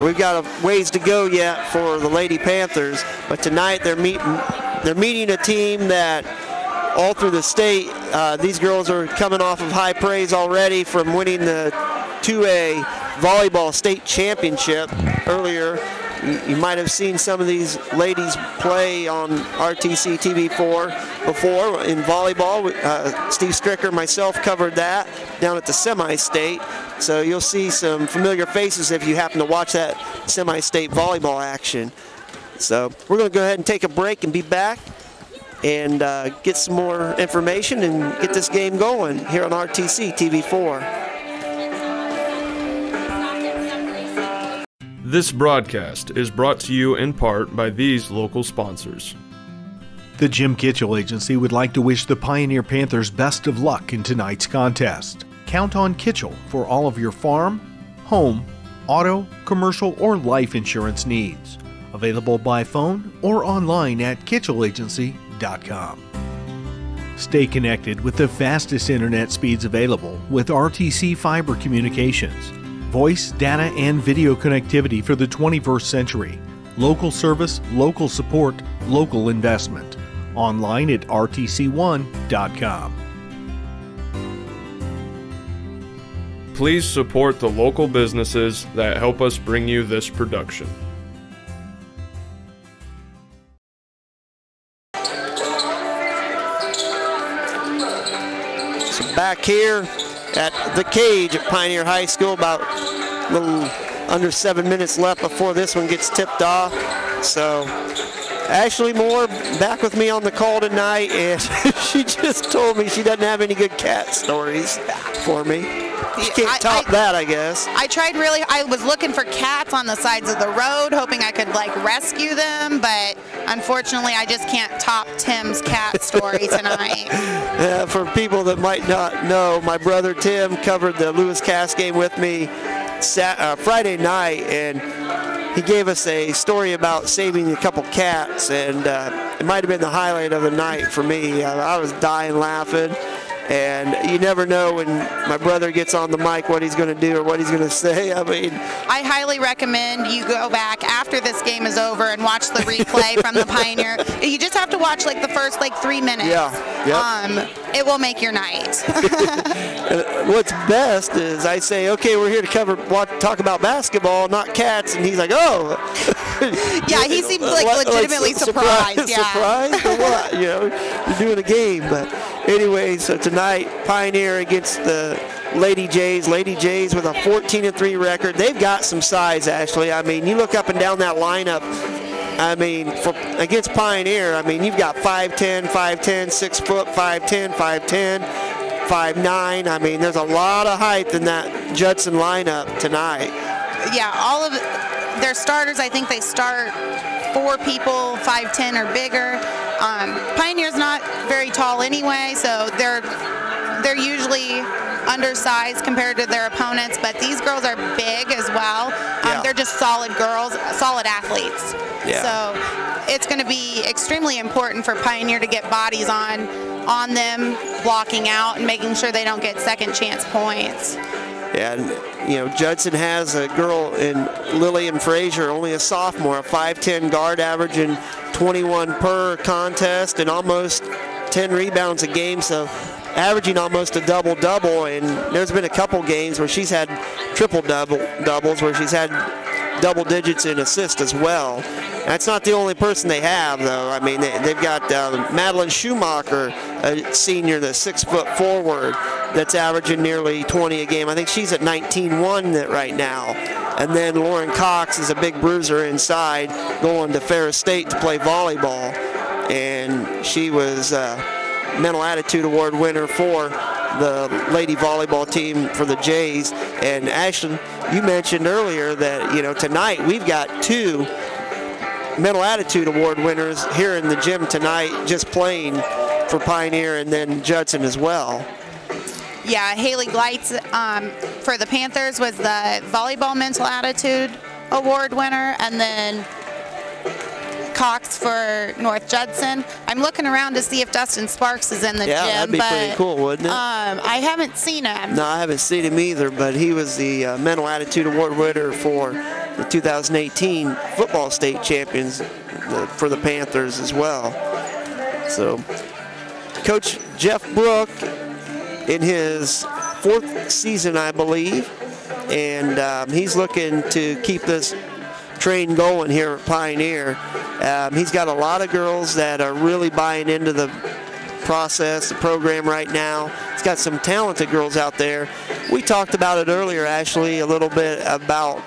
We've got a ways to go yet for the Lady Panthers, but tonight they're meeting a team that all through the state, these girls are coming off of high praise already from winning the 2A volleyball state championship earlier. You might have seen some of these ladies play on RTC TV4 before in volleyball. Steve Stricker, myself covered that down at the semi-state. So you'll see some familiar faces if you happen to watch that semi-state volleyball action. So we're going to go ahead and take a break and be back and get some more information and get this game going here on RTC TV4. This broadcast is brought to you in part by these local sponsors. The Jim Kitchell Agency would like to wish the Pioneer Panthers best of luck in tonight's contest. Count on Kitchell for all of your farm, home, auto, commercial, or life insurance needs. Available by phone or online at kitchellagency.com. Stay connected with the fastest internet speeds available with RTC Fiber Communications. Voice, data, and video connectivity for the 21st century. Local service, local support, local investment. Online at rtc1.com. Please support the local businesses that help us bring you this production. So back here at the cage at Pioneer High School, about a little under 7 minutes left before this one gets tipped off. So Ashley Moore back with me on the call tonight, and she just told me she doesn't have any good cat stories for me. She can't top that, I guess. I was looking for cats on the sides of the road, hoping I could like rescue them, but unfortunately I just can't top Tim's cat story tonight. For people that might not know, my brother Tim covered the Lewis Cass game with me Friday night, and he gave us a story about saving a couple cats, and it might have been the highlight of the night for me. I was dying laughing. And you never know when my brother gets on the mic what he's going to do or what he's going to say. I mean, I highly recommend you go back after this game is over and watch the replay from the Pioneer. You just have to watch like the first 3 minutes. Yeah. It will make your night. What's best is I say, okay, we're here to talk about basketball, not cats, and he's like, oh. Yeah, he seems like legitimately surprised. Yeah. Surprised or what? You're doing a game, but anyway, so tonight, Pioneer against the Lady Jays. Lady Jays with a 14-3 record. They've got some size, Ashley. I mean, you look up and down that lineup. I mean, against Pioneer, I mean, you've got 5'10", 5'10", 6 foot, 5'10", 5'10", 5'9". I mean, there's a lot of height in that Judson lineup tonight. Yeah, all of their starters, I think they start 4 people, 5'10" or bigger. Pioneer's not very tall anyway, so they're usually undersized compared to their opponents, but these girls are big as well. They're just solid girls, solid athletes. Yeah. So it's going to be extremely important for Pioneer to get bodies on them, blocking out and making sure they don't get second chance points. And, Judson has a girl in Lillian Frazier, only a sophomore, a 5'10" guard, averaging 21 per contest and almost 10 rebounds a game, so averaging almost a double-double. And there's been a couple games where she's had triple-doubles, where she's had double digits in assists as well. That's not the only person they have, though. I mean, they've got Madeline Schumacher, a senior, the 6-foot forward, that's averaging nearly 20 a game. I think she's at 19-1 right now. And then Lauren Cox is a big bruiser inside, going to Ferris State to play volleyball. And she was Mental Attitude Award winner for the lady volleyball team for the Jays. And Ashley, you mentioned earlier that, tonight we've got 2 Mental Attitude Award winners here in the gym tonight, just playing for Pioneer, and then Judson as well. Yeah, Haley Gleitz for the Panthers was the Volleyball Mental Attitude Award winner, and then Cox for North Judson. I'm looking around to see if Dustin Sparks is in the gym. Yeah, that'd be pretty cool, wouldn't it? I haven't seen him. No, I haven't seen him either, but he was the Mental Attitude Award winner for the 2018 football state champions for the Panthers as well. So Coach Jeff Brook in his 4th season, I believe, and he's looking to keep this train going here at Pioneer. He's got a lot of girls that are really buying into the process, the program right now. He's got some talented girls out there. We talked about it earlier, Ashley, a little bit about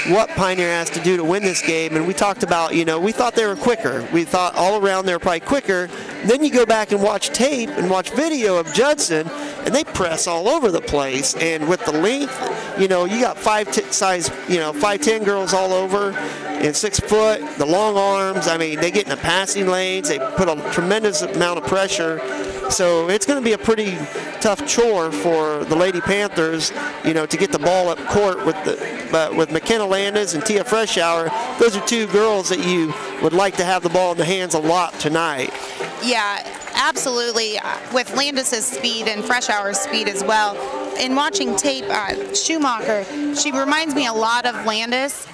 what Pioneer has to do to win this game, and we talked about, we thought they were quicker. We thought all around they were probably quicker. Then you go back and watch tape and watch video of Judson, and they press all over the place. And with the length, you got 5'10" girls all over, and 6 foot, the long arms. I mean, they get in the passing lanes. They put a tremendous amount of pressure. So it's going to be a pretty tough chore for the Lady Panthers, to get the ball up court with McKenna Landis and Tia Freshour. Those are 2 girls that you would like to have the ball in the hands a lot tonight. Yeah, absolutely. With Landis's speed and Freshour's speed as well. In watching tape, Schumacher, she reminds me a lot of Landis.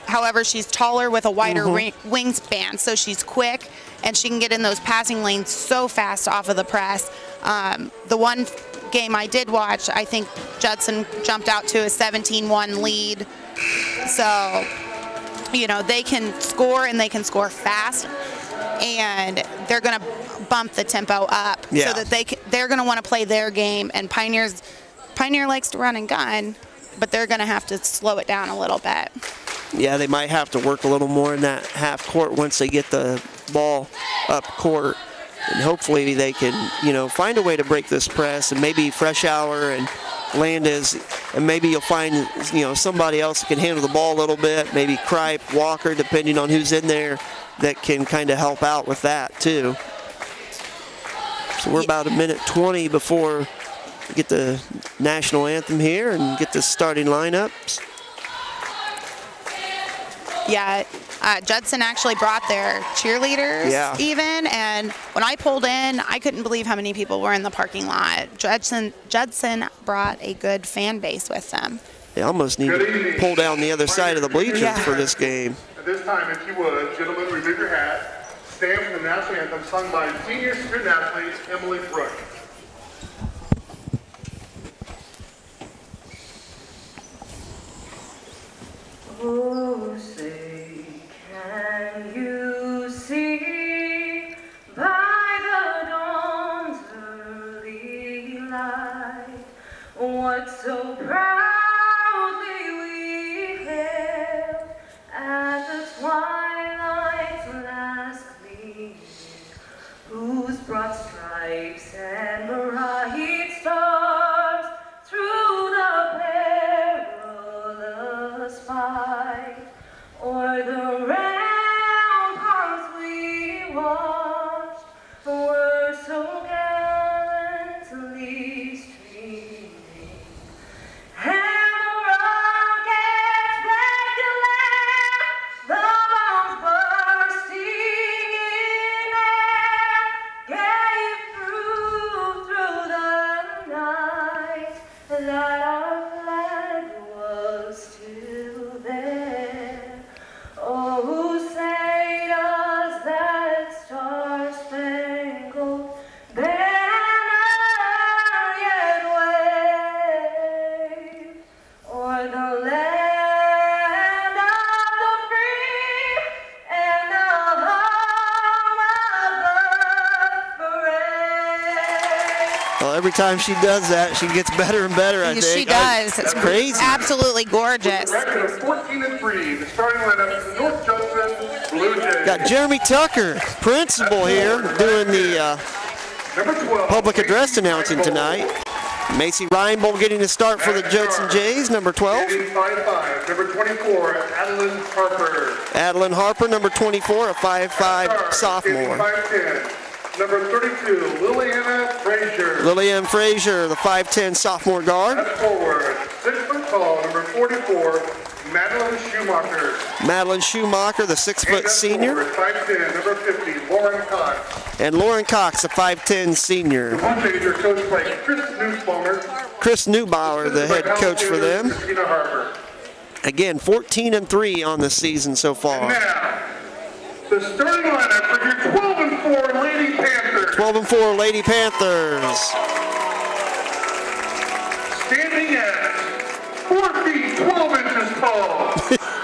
However, she's taller with a wider wingspan, so she's quick and she can get in those passing lanes so fast off of the press. The one game I did watch, I think Judson jumped out to a 17-1 lead. So, they can score, and they can score fast, and they're going to bump the tempo up so that they're going to want to play their game. And Pioneer likes to run and gun, but they're going to have to slow it down a little bit. Yeah, they might have to work a little more in that half court once they get the ball up court. And hopefully they can, find a way to break this press, and maybe Freshour and Landis, and maybe you'll find, somebody else that can handle the ball a little bit, maybe Kripe, Walker, depending on who's in there, that can kind of help out with that too. So we're about 1:20 before we get the national anthem here and get the starting lineups. Yeah, Judson actually brought their cheerleaders even, and when I pulled in, I couldn't believe how many people were in the parking lot. Judson brought a good fan base with them. They almost need to pull down the other side of the bleachers for this game. At this time, if you would, gentlemen, remove your hat. Stand for the national anthem sung by senior student athlete Emily Brooke. Oh, say, can you see by the dawn's early light what so proudly we hailed at the twilight's last gleaming, whose broad stripes and bright stars through the perilous fight o'er the ramparts we watched were so gallantly streaming, and the rockets black and land, the bombs bursting in air, gave through the night that our flag was still there. Oh, who say does that star-spangled banner yet wave o'er the land of the free and the home of the brave? Well, every time she does that, she gets better and better, I think. She does. It's crazy. Absolutely gorgeous. Record of 14-3, the starting lineup is the North Judson Blue Jays. Got Jeremy Tucker, principal here, doing the Number 12, public address announcing tonight. Macy Reinbold getting the start for the Judson Jays, number 12. 5'5", number 24, Adeline Harper. Adeline Harper, number 24, a 5'5" sophomore. 5'10", number 32, Liliana Frazier. Lillian Frazier, the 5'10" sophomore guard. At forward, 6 foot tall, number 44, Madeline Schumacher. Madeline Schumacher, the 6 foot And senior. at forward, 5'10", number 50, Lauren Cox. And Lauren Cox, a 5'10" senior. The Blue Jays are coached by Chris Nussbaumer. Chris Neubauer, the head coach for them. Christina Harper. Again, 14-3 on the season so far. Now, the starting lineup for your 12-4 Lady Panthers. 12-4 Lady Panthers. Standing at 4 feet 12 inches tall.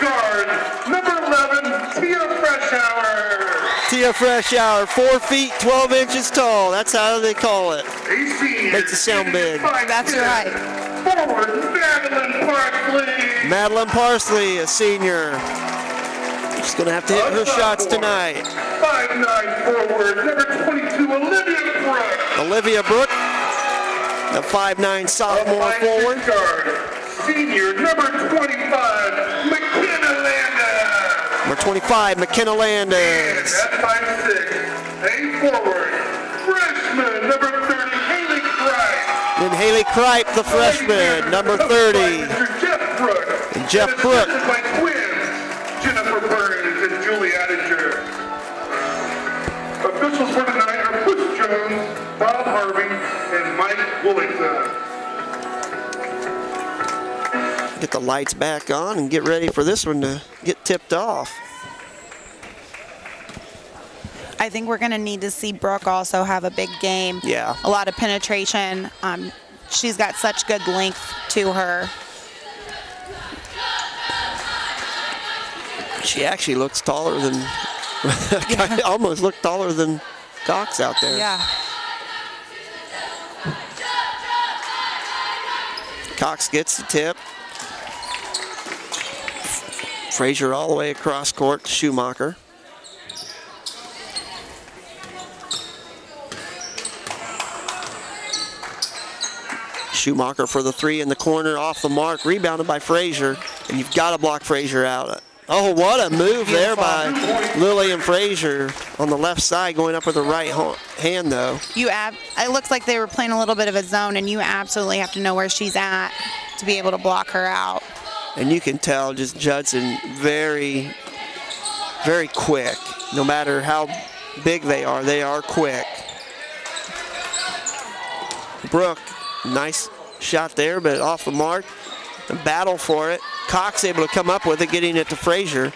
Guard number 11, Tia Freshour. Tia Freshour, 4 feet 12 inches tall. That's how they call it. A senior. Makes it sound big. That's right. Forward, Madeline Parsley. Madeline Parsley, a senior. She's going to have to hit her shots tonight. 5'9" forward, number 22, Olivia Brooks. Olivia Brooks, the 5'9" sophomore forward. Guard, senior, number 25, McKenna Landa. Number 25, McKenna And Landis. at 5'6", a forward, freshman, number 30, Haley Price. Then Haley Kripe, the freshman, number 30. Mr. Jeff Brooks. And Jeff Brooks. Assisted by twins, Jennifer Burns and Julie Attinger. Officials for tonight are Puss Jones, Bob Harvey, and Mike Willington. Get the lights back on and get ready for this one to get tipped off. I think we're going to need to see Brooke also have a big game. Yeah. A lot of penetration. She's got such good length to her. She actually looks taller than, almost looked taller than Cox out there. Yeah. Cox gets the tip. Frazier all the way across court to Schumacher. Schumacher for the three in the corner, off the mark, rebounded by Frazier, and you've got to block Frazier out. Oh, what a move there by Lillian Frazier on the left side, going up with the right hand, though. It looks like they were playing a little bit of a zone, and you absolutely have to know where she's at to be able to block her out. And you can tell just Judson very, very quick. No matter how big they are quick. Brooke, nice shot there, but off the mark. A battle for it. Cox able to come up with it, getting it to Frazier.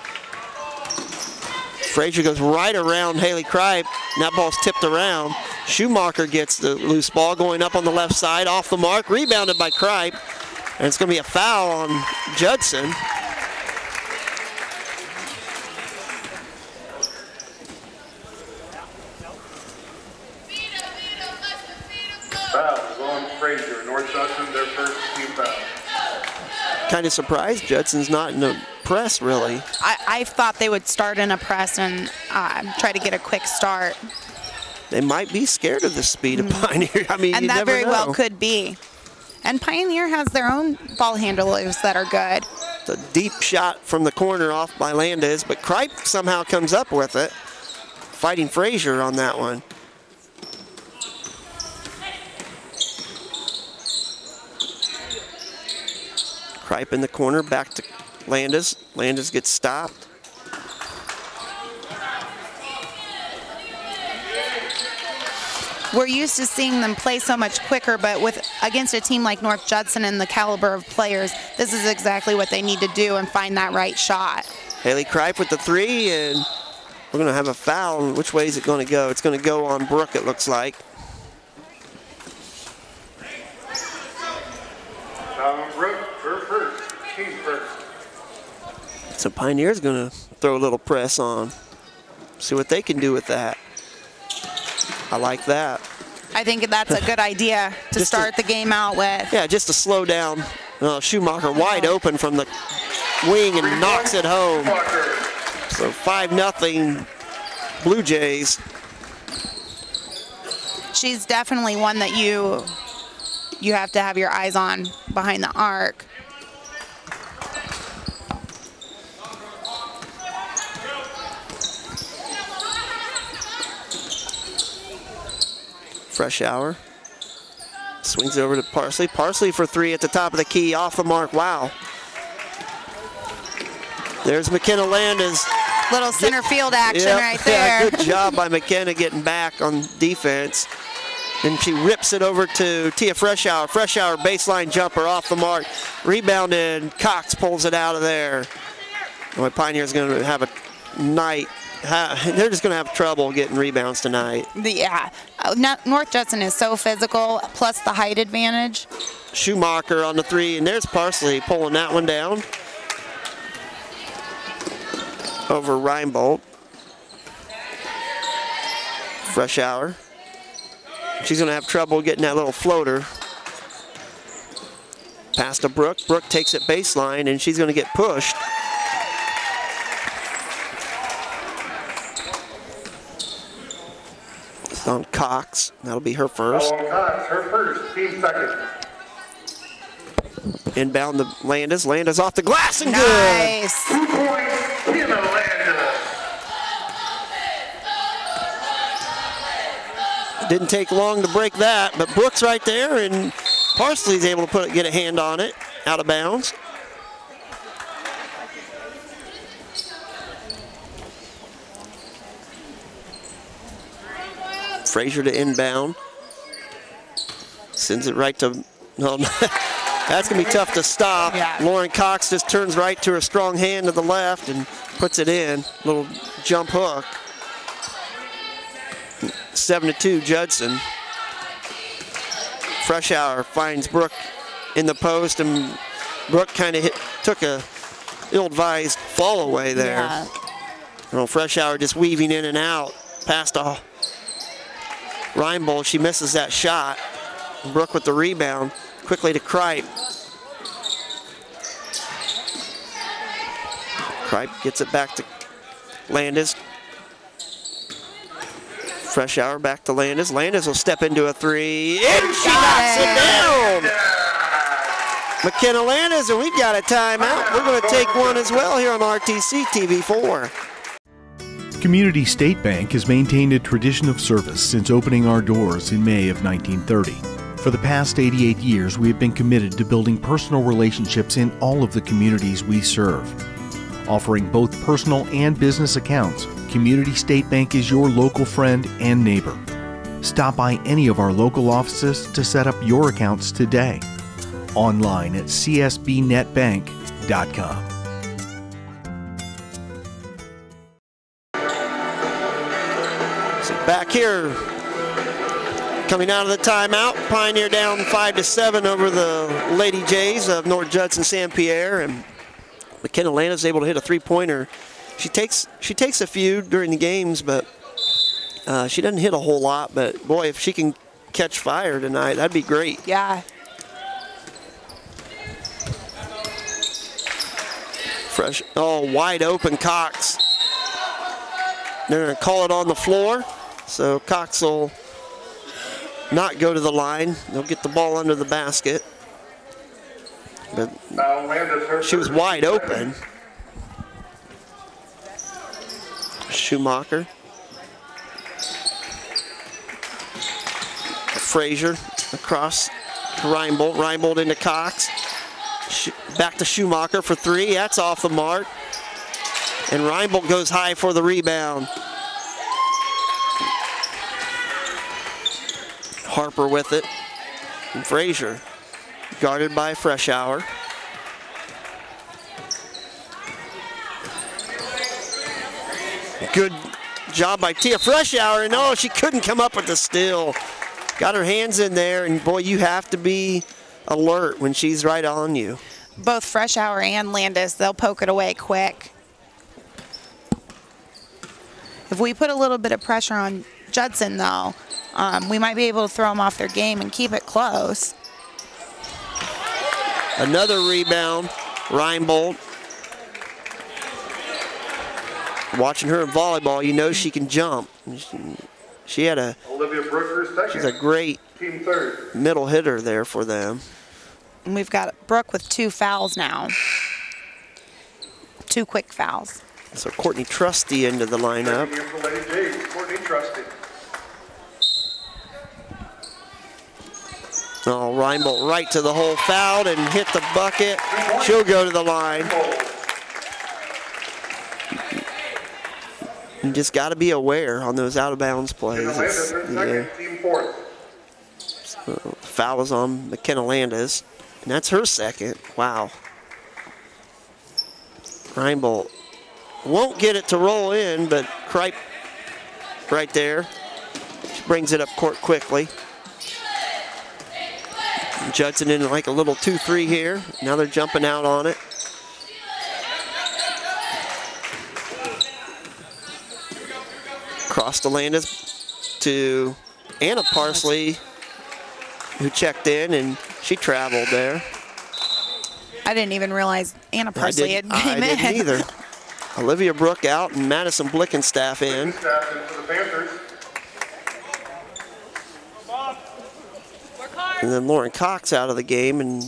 Frazier goes right around Haley Kripe. And that ball's tipped around. Schumacher gets the loose ball going up on the left side, off the mark, rebounded by Kripe. And it's going to be a foul on Judson. Foul on Frazier, North Judson, their first team foul. Kind of surprised Judson's not in the press, really. I thought they would start in a press and try to get a quick start. They might be scared of the speed of Pioneer. I mean, And you that never very know. well could be. And Pioneer has their own ball handlers that are good. It's a deep shot from the corner off by Landis, but Kripe somehow comes up with it, fighting Frazier on that one. Kripe in the corner, back to Landis. Landis gets stopped. We're used to seeing them play so much quicker, but against a team like North Judson and the caliber of players, this is exactly what they need to do and find that right shot. Haley Kripe with the three, and we're going to have a foul. Which way is it going to go? It's going to go on Brooke, it looks like. Brooke, her first, team first. So Pioneer's going to throw a little press on. See what they can do with that. I like that. I think that's a good idea to start the game out with. Yeah, just to slow down. Schumacher wide open from the wing and knocks it home. So 5-0 Blue Jays. She's definitely one that you have to have your eyes on behind the arc. Freshour swings over to Parsley. Parsley for three at the top of the key, off the mark. Wow. There's McKenna Landis. Little center field action right there. Yeah, good job by McKenna getting back on defense. And she rips it over to Tia Freshour. Freshour baseline jumper off the mark. Rebounded. Cox pulls it out of there. Boy, Pioneer's going to have a night. They're just going to have trouble getting rebounds tonight. Yeah. North Judson is so physical, plus the height advantage. Schumacher on the three, and there's Parsley pulling that one down. Over Reinbold. Freshour. She's going to have trouble getting that little floater. Pass to Brooke. Brooke takes it baseline, and she's going to get pushed. It's on Cox. That'll be her first. Cox, her first, team second. Inbound to Landis. Landis off the glass and Nice. Good. 2 points, Tina Landis. Didn't take long to break that, but Brooks right there, and Parsley's able to get a hand on it, out of bounds. Frazier to inbound. Sends it right to, no, that's going to be tough to stop. Yeah. Lauren Cox just turns right to her strong hand to the left and puts it in. Little jump hook. 7-2 Judson. Freshour finds Brooke in the post, and Brooke kind of took a ill-advised fall away there. Yeah. Well, Freshour just weaving in and out past Reinbold. She misses that shot. Brooke with the rebound. Quickly to Kripe. Kripe gets it back to Landis. Freshour back to Landis. Landis will step into a three, and she knocks it down. McKenna Landis, and we've got a timeout. We're going to take one as well here on RTC TV4. Community State Bank has maintained a tradition of service since opening our doors in May of 1930. For the past 88 years, we have been committed to building personal relationships in all of the communities we serve. Offering both personal and business accounts, Community State Bank is your local friend and neighbor. Stop by any of our local offices to set up your accounts today. Online at csbnetbank.com. Back here, coming out of the timeout, Pioneer down 5-7 over the Lady Jays of North Judson St. Pierre, and McKenna Landis is able to hit a three-pointer. She takes a few during the games, but she doesn't hit a whole lot. But boy, if she can catch fire tonight, that'd be great. Yeah. Fresh, oh, wide open Cox. They're gonna call it on the floor. So Cox will not go to the line. They'll get the ball under the basket. But she was wide open. Schumacher. Frazier across to Reinbold. Reinbold into Cox. Back to Schumacher for three. That's off the mark. And Reinbold goes high for the rebound. Harper with it. And Frazier guarded by Freshour. Good job by Tia Freshour, and oh, she couldn't come up with the steal. Got her hands in there, and boy, you have to be alert when she's right on you. Both Freshour and Landis, they'll poke it away quick. If we put a little bit of pressure on Judson, though, we might be able to throw them off their game and keep it close. Another rebound, Reinbold. Watching her in volleyball, you know she can jump. She had Olivia Brooker second. she's a great Team third. middle hitter there for them. And we've got Brooke with 2 fouls now. 2 quick fouls. So Courtney Trusty into the lineup. Checking in for Lady Jays, Courtney Trusty. Oh, Reinbold right to the hole, fouled and hit the bucket. She'll go to the line. You just got to be aware on those out of bounds plays. Landis, It's- second, yeah. team fourth. Foul is on McKenna Landis, and that's her second. Wow. Reinbold won't get it to roll in, but Kripe right there. She brings it up court quickly. Judson in like a little 2-3 here. Now they're jumping out on it. Cross to Landis to Anna Parsley, who checked in, and she traveled there. I didn't even realize Anna Parsley had I came in. didn't either. Olivia Brooke out and Madison Blickenstaff in. Staff in for the Panthers. And then Lauren Cox out of the game, and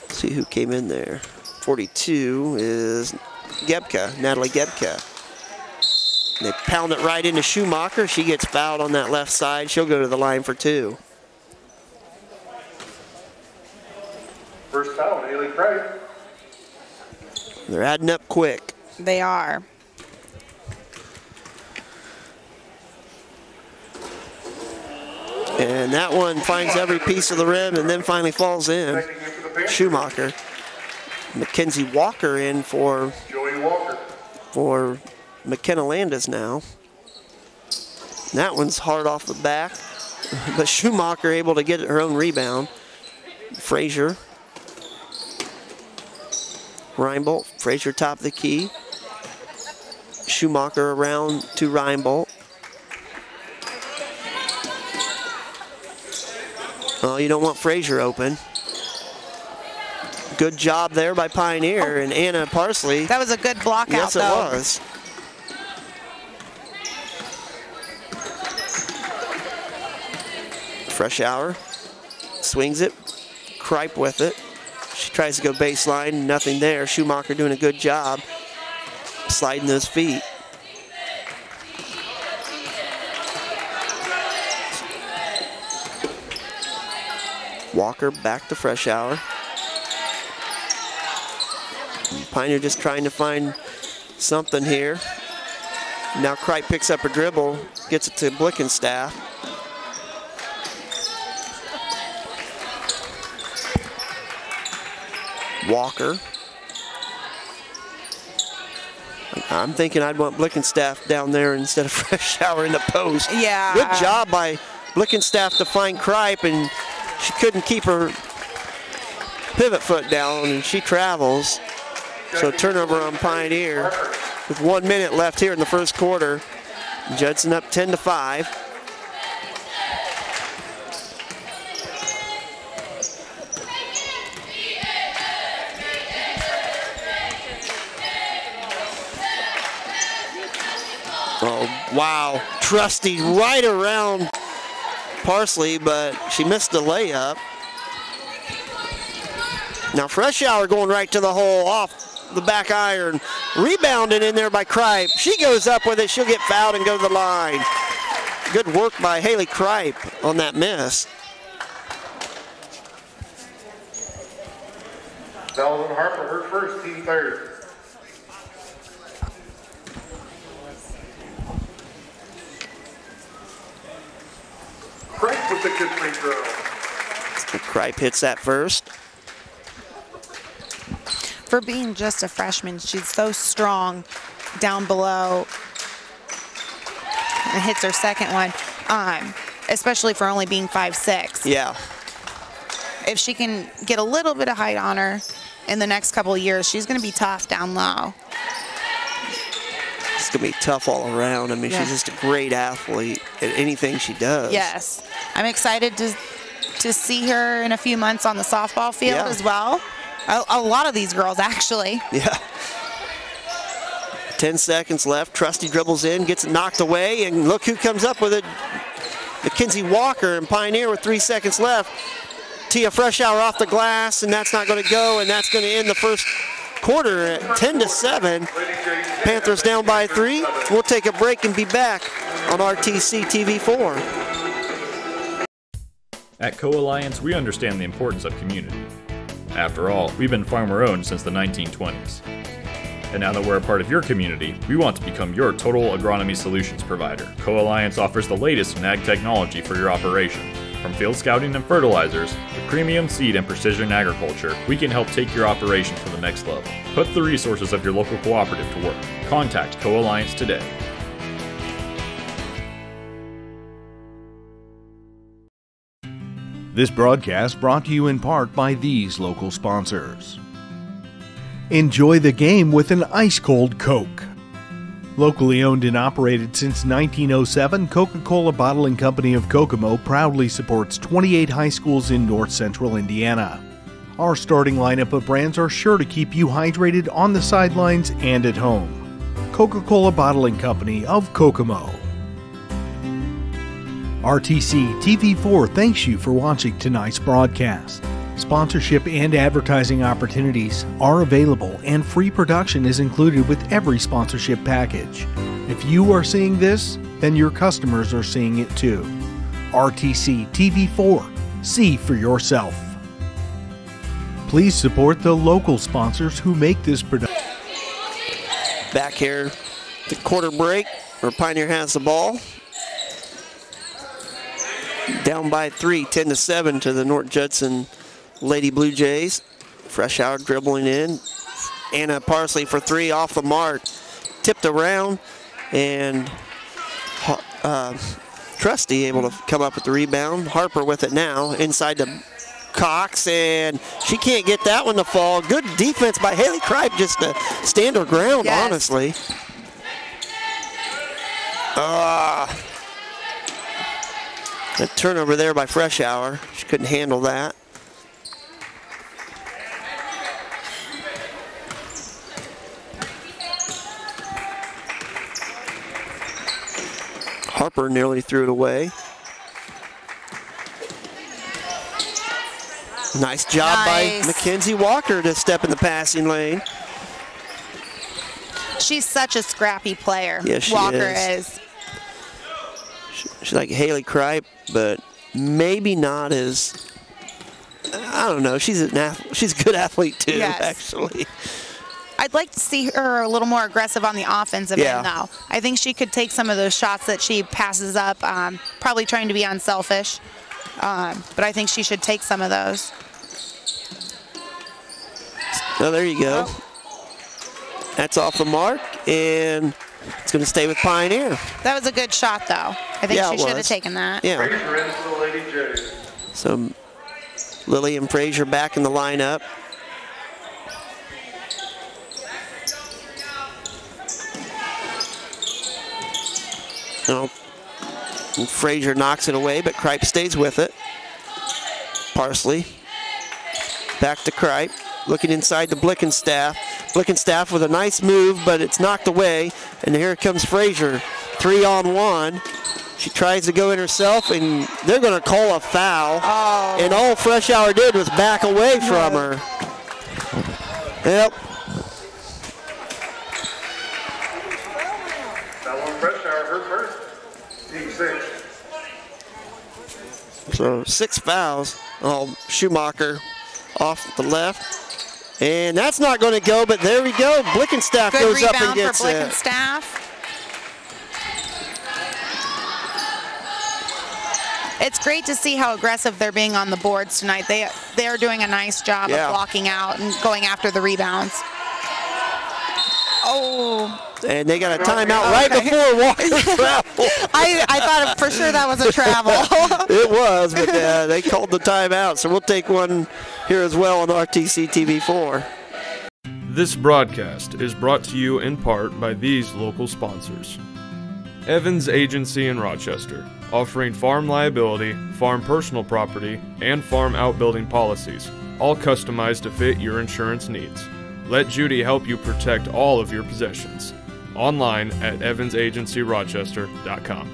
let's see who came in there. 42 is Gebka, Natalie Gebka. They pound it right into Schumacher. She gets fouled on that left side. She'll go to the line for 2. First foul, Haley Kripe. They're adding up quick. They are. And that one finds every piece of the rim and then finally falls in. Checking in for the Panthers. Schumacher. Mackenzie Walker in for Joey Walker. McKenna Landis now. And that one's hard off the back, but Schumacher able to get her own rebound. Frazier. Reinbold. Frazier top of the key. Schumacher around to Reinbold. Oh, you don't want Frazier open. Good job there by Pioneer and Anna Parsley. That was a good block out, Yes, it though. was. Fresh Hour swings it. Kripe with it. She tries to go baseline, nothing there. Schumacher doing a good job sliding those feet. Walker back to Fresh Hour. Pioneer just trying to find something here. Now Kripe picks up a dribble, gets it to Blickenstaff. Walker. I'm thinking I'd want Blickenstaff down there instead of Fresh Hour in the post. Yeah. Good job by Blickenstaff to find Kripe, and she couldn't keep her pivot foot down, and she travels. So turnover on Pioneer with 1 minute left here in the first quarter. Judson up 10-5. Oh, wow. Trusty right around Parsley, but she missed the layup. Now Fresh Hour going right to the hole off the back iron. Rebounded in there by Kripe. She goes up with it. She'll get fouled and go to the line. Good work by Haley Kripe on that miss. Sullivan Harper, her first, team third. Kripe with the good free throw. Kripe hits that first. For being just a freshman, she's so strong down below. And hits her second one, especially for only being 5'6". Yeah. If she can get a little bit of height on her in the next couple of years, she's going to be tough down low. It's going to be tough all around. I mean, Yeah. she's just a great athlete at anything she does. Yes. I'm excited to see her in a few months on the softball field Yeah. as well. A lot of these girls, actually. Yeah. 10 seconds left. Trusty dribbles in, gets it knocked away, and look who comes up with it. Mackenzie Walker and Pioneer with 3 seconds left. Tia Fresh Hour off the glass, and that's not going to go, and that's going to end the first quarter at 10-7. Panthers down by 3. We'll take a break and be back on RTC TV4. At Co-Alliance, we understand the importance of community. After all, we've been farmer-owned since the 1920s. And now that we're a part of your community, we want to become your total agronomy solutions provider. Co-Alliance offers the latest in ag technology for your operation. From field scouting and fertilizers to premium seed and precision agriculture, we can help take your operation to the next level. Put the resources of your local cooperative to work. Contact Co-Alliance today. This broadcast brought to you in part by these local sponsors. Enjoy the game with an ice-cold Coke. Locally owned and operated since 1907, Coca-Cola Bottling Company of Kokomo proudly supports 28 high schools in north central Indiana. Our starting lineup of brands are sure to keep you hydrated on the sidelines and at home. Coca-Cola Bottling Company of Kokomo. RTC TV4 thanks you for watching tonight's broadcast. Sponsorship and advertising opportunities are available, and free production is included with every sponsorship package. If you are seeing this, then your customers are seeing it too. RTC TV4. See for yourself. Please support the local sponsors who make this production. Back here, the quarter break, where Pioneer has the ball. Down by 3, 10-7 to the North Judson Lady Blue Jays. Fresh Hour dribbling in. Anna Parsley for 3 off the mark. Tipped around, and Trusty able to come up with the rebound. Harper with it now inside to Cox, and she can't get that one to fall. Good defense by Haley Kripe just to stand her ground, yes. Honestly. A turnover there by Fresh Hour. She couldn't handle that. Harper nearly threw it away. Nice job by Mackenzie Walker to step in the passing lane. She's such a scrappy player. Yes, she Walker is. She's like Haley Kripe, but maybe not as, I don't know, she's a good athlete too, yes. Actually. I'd like to see her a little more aggressive on the offensive end, though. I think she could take some of those shots that she passes up, probably trying to be unselfish, but I think she should take some of those. Oh, there you go. That's off the mark, and it's going to stay with Pioneer. That was a good shot, though. I think she should have taken that. Yeah. Fraser into the Lady Jays. So Lily and Fraser back in the lineup. No. And Fraser knocks it away, but Kripe stays with it. Parsley. Back to Kripe. Looking inside to Blickenstaff. Blickenstaff with a nice move, but it's knocked away. And here comes Fraser. 3-on-1. She tries to go in herself, and they're going to call a foul. Oh. And all Fresh Hour did was back away from her. Yep. That one Fresh Hour, her first. Team 6. So 6 fouls. Oh, Schumacher off the left. And that's not going to go, but there we go. Blickenstaff Good goes up and rebound gets for it. Blickenstaff. It's great to see how aggressive they're being on the boards tonight. They are doing a nice job of blocking out and going after the rebounds. Oh. And they got a timeout right before Walker travel. I thought for sure that was a travel. It was, but they called the timeout, so we'll take one here as well on RTC TV4. This broadcast is brought to you in part by these local sponsors. Evans Agency in Rochester, offering farm liability, farm personal property, and farm outbuilding policies, all customized to fit your insurance needs. Let Judy help you protect all of your possessions. Online at evansagencyrochester.com.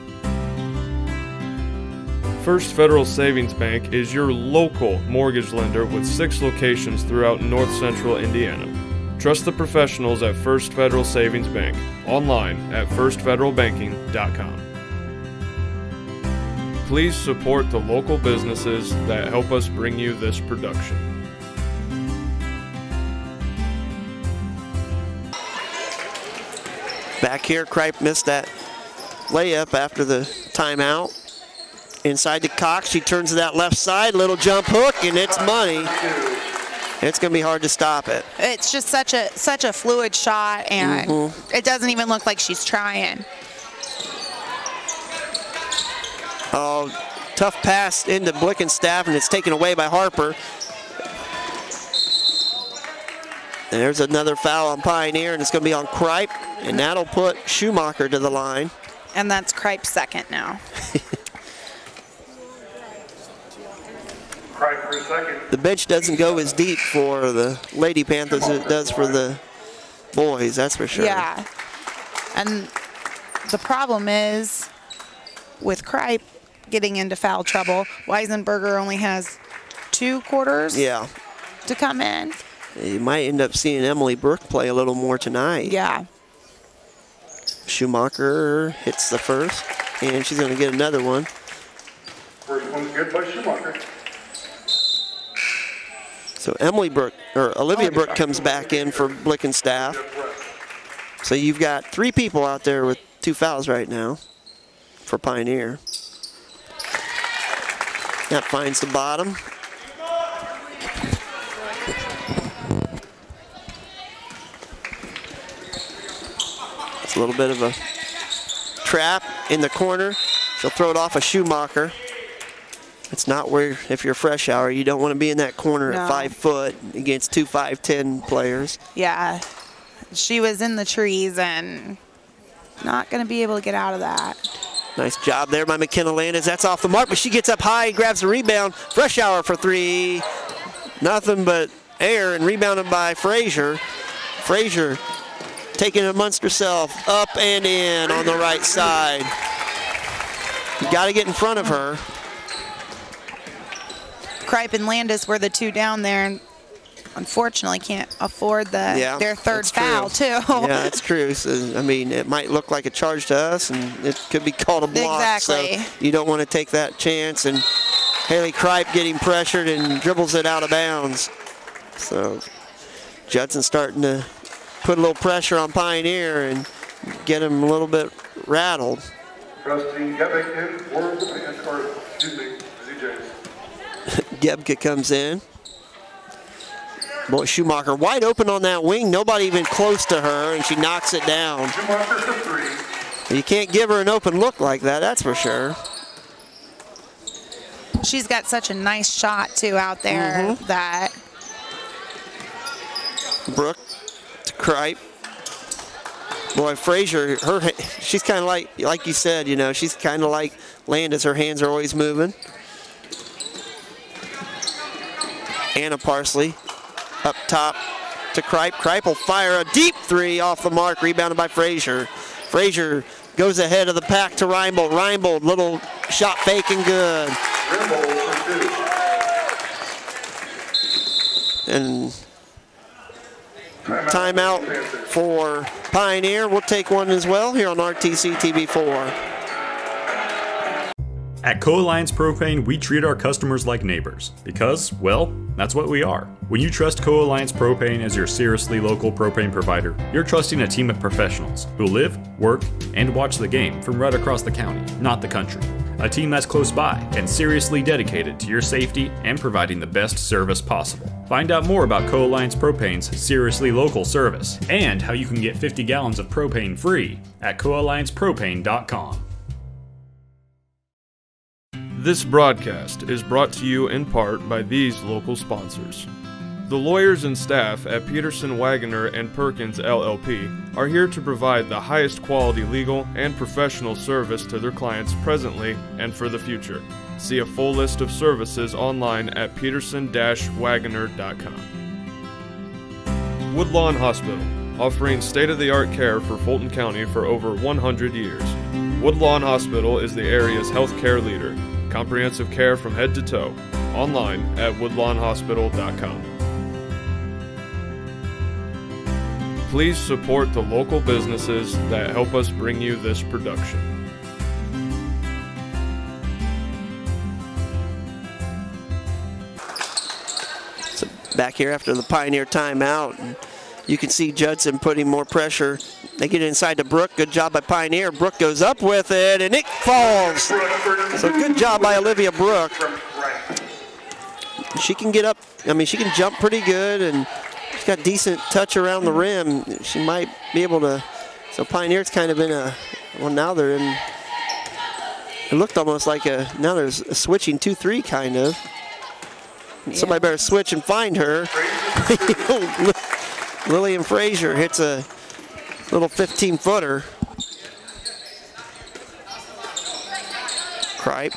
First Federal Savings Bank is your local mortgage lender with 6 locations throughout North Central Indiana. Trust the professionals at First Federal Savings Bank. Online at firstfederalbanking.com. Please support the local businesses that help us bring you this production. Back here, Kripe missed that layup after the timeout. Inside to Cox, she turns to that left side, little jump hook, and it's money. It's going to be hard to stop it. It's just such a fluid shot, and it doesn't even look like she's trying. Oh, tough pass into Blickenstaff, and it's taken away by Harper. And there's another foul on Pioneer, and it's going to be on Kripe, and that'll put Schumacher to the line. And that's Kripe's second now. Kripe for a second. The bench doesn't go as deep for the Lady Panthers as it does for the boys, that's for sure. Yeah. And the problem is, with Kripe getting into foul trouble, Weisenberger only has 2 quarters to come in. You might end up seeing Emily Brooke play a little more tonight. Yeah. Schumacher hits the first, and she's going to get another one. First one's good by Schumacher. So Olivia Brooke comes back in for Blickenstaff. So you've got 3 people out there with 2 fouls right now for Pioneer. That finds the bottom. It's a little bit of a trap in the corner. She'll throw it off of Schumacher. It's not where, if you're fresh hour, you don't want to be in that corner at 5 foot against 2 5'10" players. Yeah. She was in the trees and not going to be able to get out of that. Nice job there by McKenna Landis. That's off the mark, but she gets up high, grabs the rebound. Fresh hour for 3. Nothing but air, and rebounded by Frazier. Frazier taking it amongst herself, up and in on the right side. You got to get in front of her. Kripe and Landis were the 2 down there, and unfortunately can't afford their third foul, too. Yeah, that's true. So, I mean, it might look like a charge to us, and it could be called a block. Exactly. So you don't want to take that chance. And Haley Kripe getting pressured and dribbles it out of bounds. So Judson starting to put a little pressure on Pioneer and get him a little bit rattled. Trusting Gebek in for ZJs. Gebke comes in. Boy, Schumacher wide open on that wing. Nobody even close to her, and she knocks it down. Schumacher for 3. You can't give her an open look like that, that's for sure. She's got such a nice shot, too, out there that... Brooke to Kripe. Boy, Frazier, she's kind of like you said, you know, she's kind of like Landis. Her hands are always moving. Anna Parsley up top to Kripe. Kripe will fire a deep 3 off the mark, rebounded by Frazier. Frazier goes ahead of the pack to Reinbold. Reinbold, little shot fake and good. And timeout for Pioneer. We'll take one as well here on RTC TV4. At Co-Alliance Propane, we treat our customers like neighbors because, well, that's what we are. When you trust Co-Alliance Propane as your seriously local propane provider, you're trusting a team of professionals who live, work, and watch the game from right across the county, not the country. A team that's close by and seriously dedicated to your safety and providing the best service possible. Find out more about Co-Alliance Propane's seriously local service and how you can get 50 gallons of propane free at coalliancepropane.com. This broadcast is brought to you in part by these local sponsors. The lawyers and staff at Peterson, Wagoner & Perkins LLP are here to provide the highest quality legal and professional service to their clients presently and for the future. See a full list of services online at peterson-wagoner.com. Woodlawn Hospital, offering state-of-the-art care for Fulton County for over 100 years. Woodlawn Hospital is the area's healthcare leader. Comprehensive care from head to toe. Online at woodlawnhospital.com. Please support the local businesses that help us bring you this production. So back here after the Pioneer timeout, and you can see Judson putting more pressure. They get inside to Brooke. Good job by Pioneer. Brooke goes up with it, and it falls. So good job by Olivia Brooke. She can get up. I mean, she can jump pretty good, and she's got decent touch around the rim. She might be able to. So Pioneer's kind of in a. Well, now they're in. It looked almost like a. Now there's a switching 2-3 kind of. Somebody better switch and find her. Lillian Frazier hits a little 15-footer. Kripe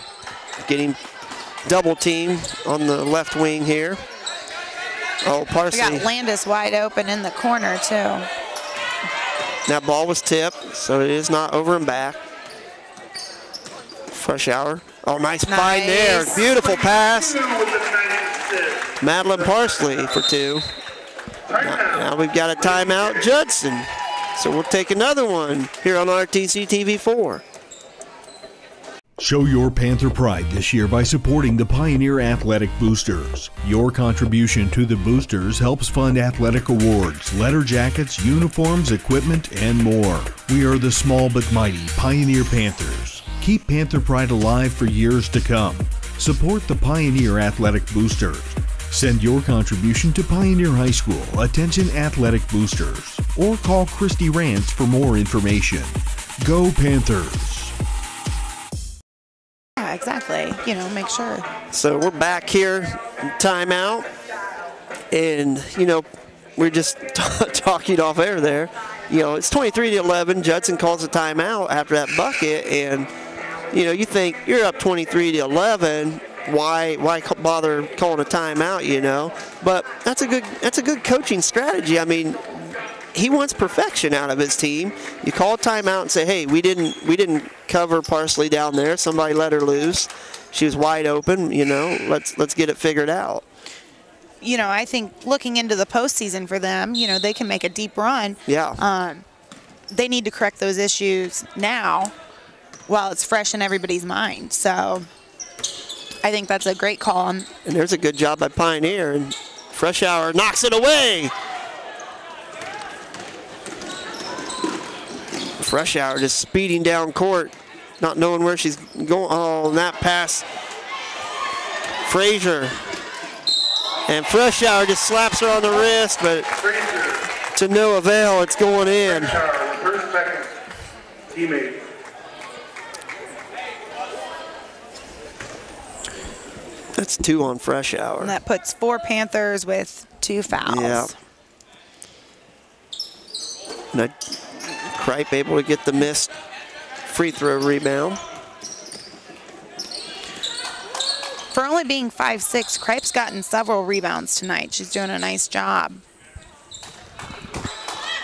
getting double team on the left wing here. Oh, Parsley. We got Landis wide open in the corner, too. That ball was tipped, so it is not over and back. Fresh hour. Oh, nice find there. Beautiful pass. Madeline Parsley for 2. Now we've got a timeout, Judson. So we'll take another one here on RTC TV4. Show your Panther pride this year by supporting the Pioneer Athletic Boosters. Your contribution to the Boosters helps fund athletic awards, letter jackets, uniforms, equipment, and more. We are the small but mighty Pioneer Panthers. Keep Panther pride alive for years to come. Support the Pioneer Athletic Boosters. Send your contribution to Pioneer High School, attention Athletic Boosters, or call Christy Rance for more information. Go Panthers! Yeah, exactly. You know, make sure. So we're back here in timeout, and we're just talking off air there. It's 23-11. Judson calls a timeout after that bucket, and you think you're up 23-11. Why bother calling a timeout? But that's a good coaching strategy. I mean, he wants perfection out of his team. You call a timeout and say, hey, we didn't cover Parsley down there. Somebody let her loose. She was wide open. Let's get it figured out. I think looking into the postseason for them, they can make a deep run. Yeah. They need to correct those issues now while it's fresh in everybody's mind. So I think that's a great call. And there's a good job by Pioneer, and Fresh Hour knocks it away. Fresh Hour just speeding down court, not knowing where she's going. Oh, and that pass. Frazier. And Fresh Hour just slaps her on the wrist, but to no avail, it's going in. Fresh Hour, first second, teammate. That's 2 on Fresh Hour. And that puts 4 Panthers with 2 fouls. Yeah. And Kripe able to get the missed free throw rebound. For only being 5'6", Kripe's gotten several rebounds tonight. She's doing a nice job.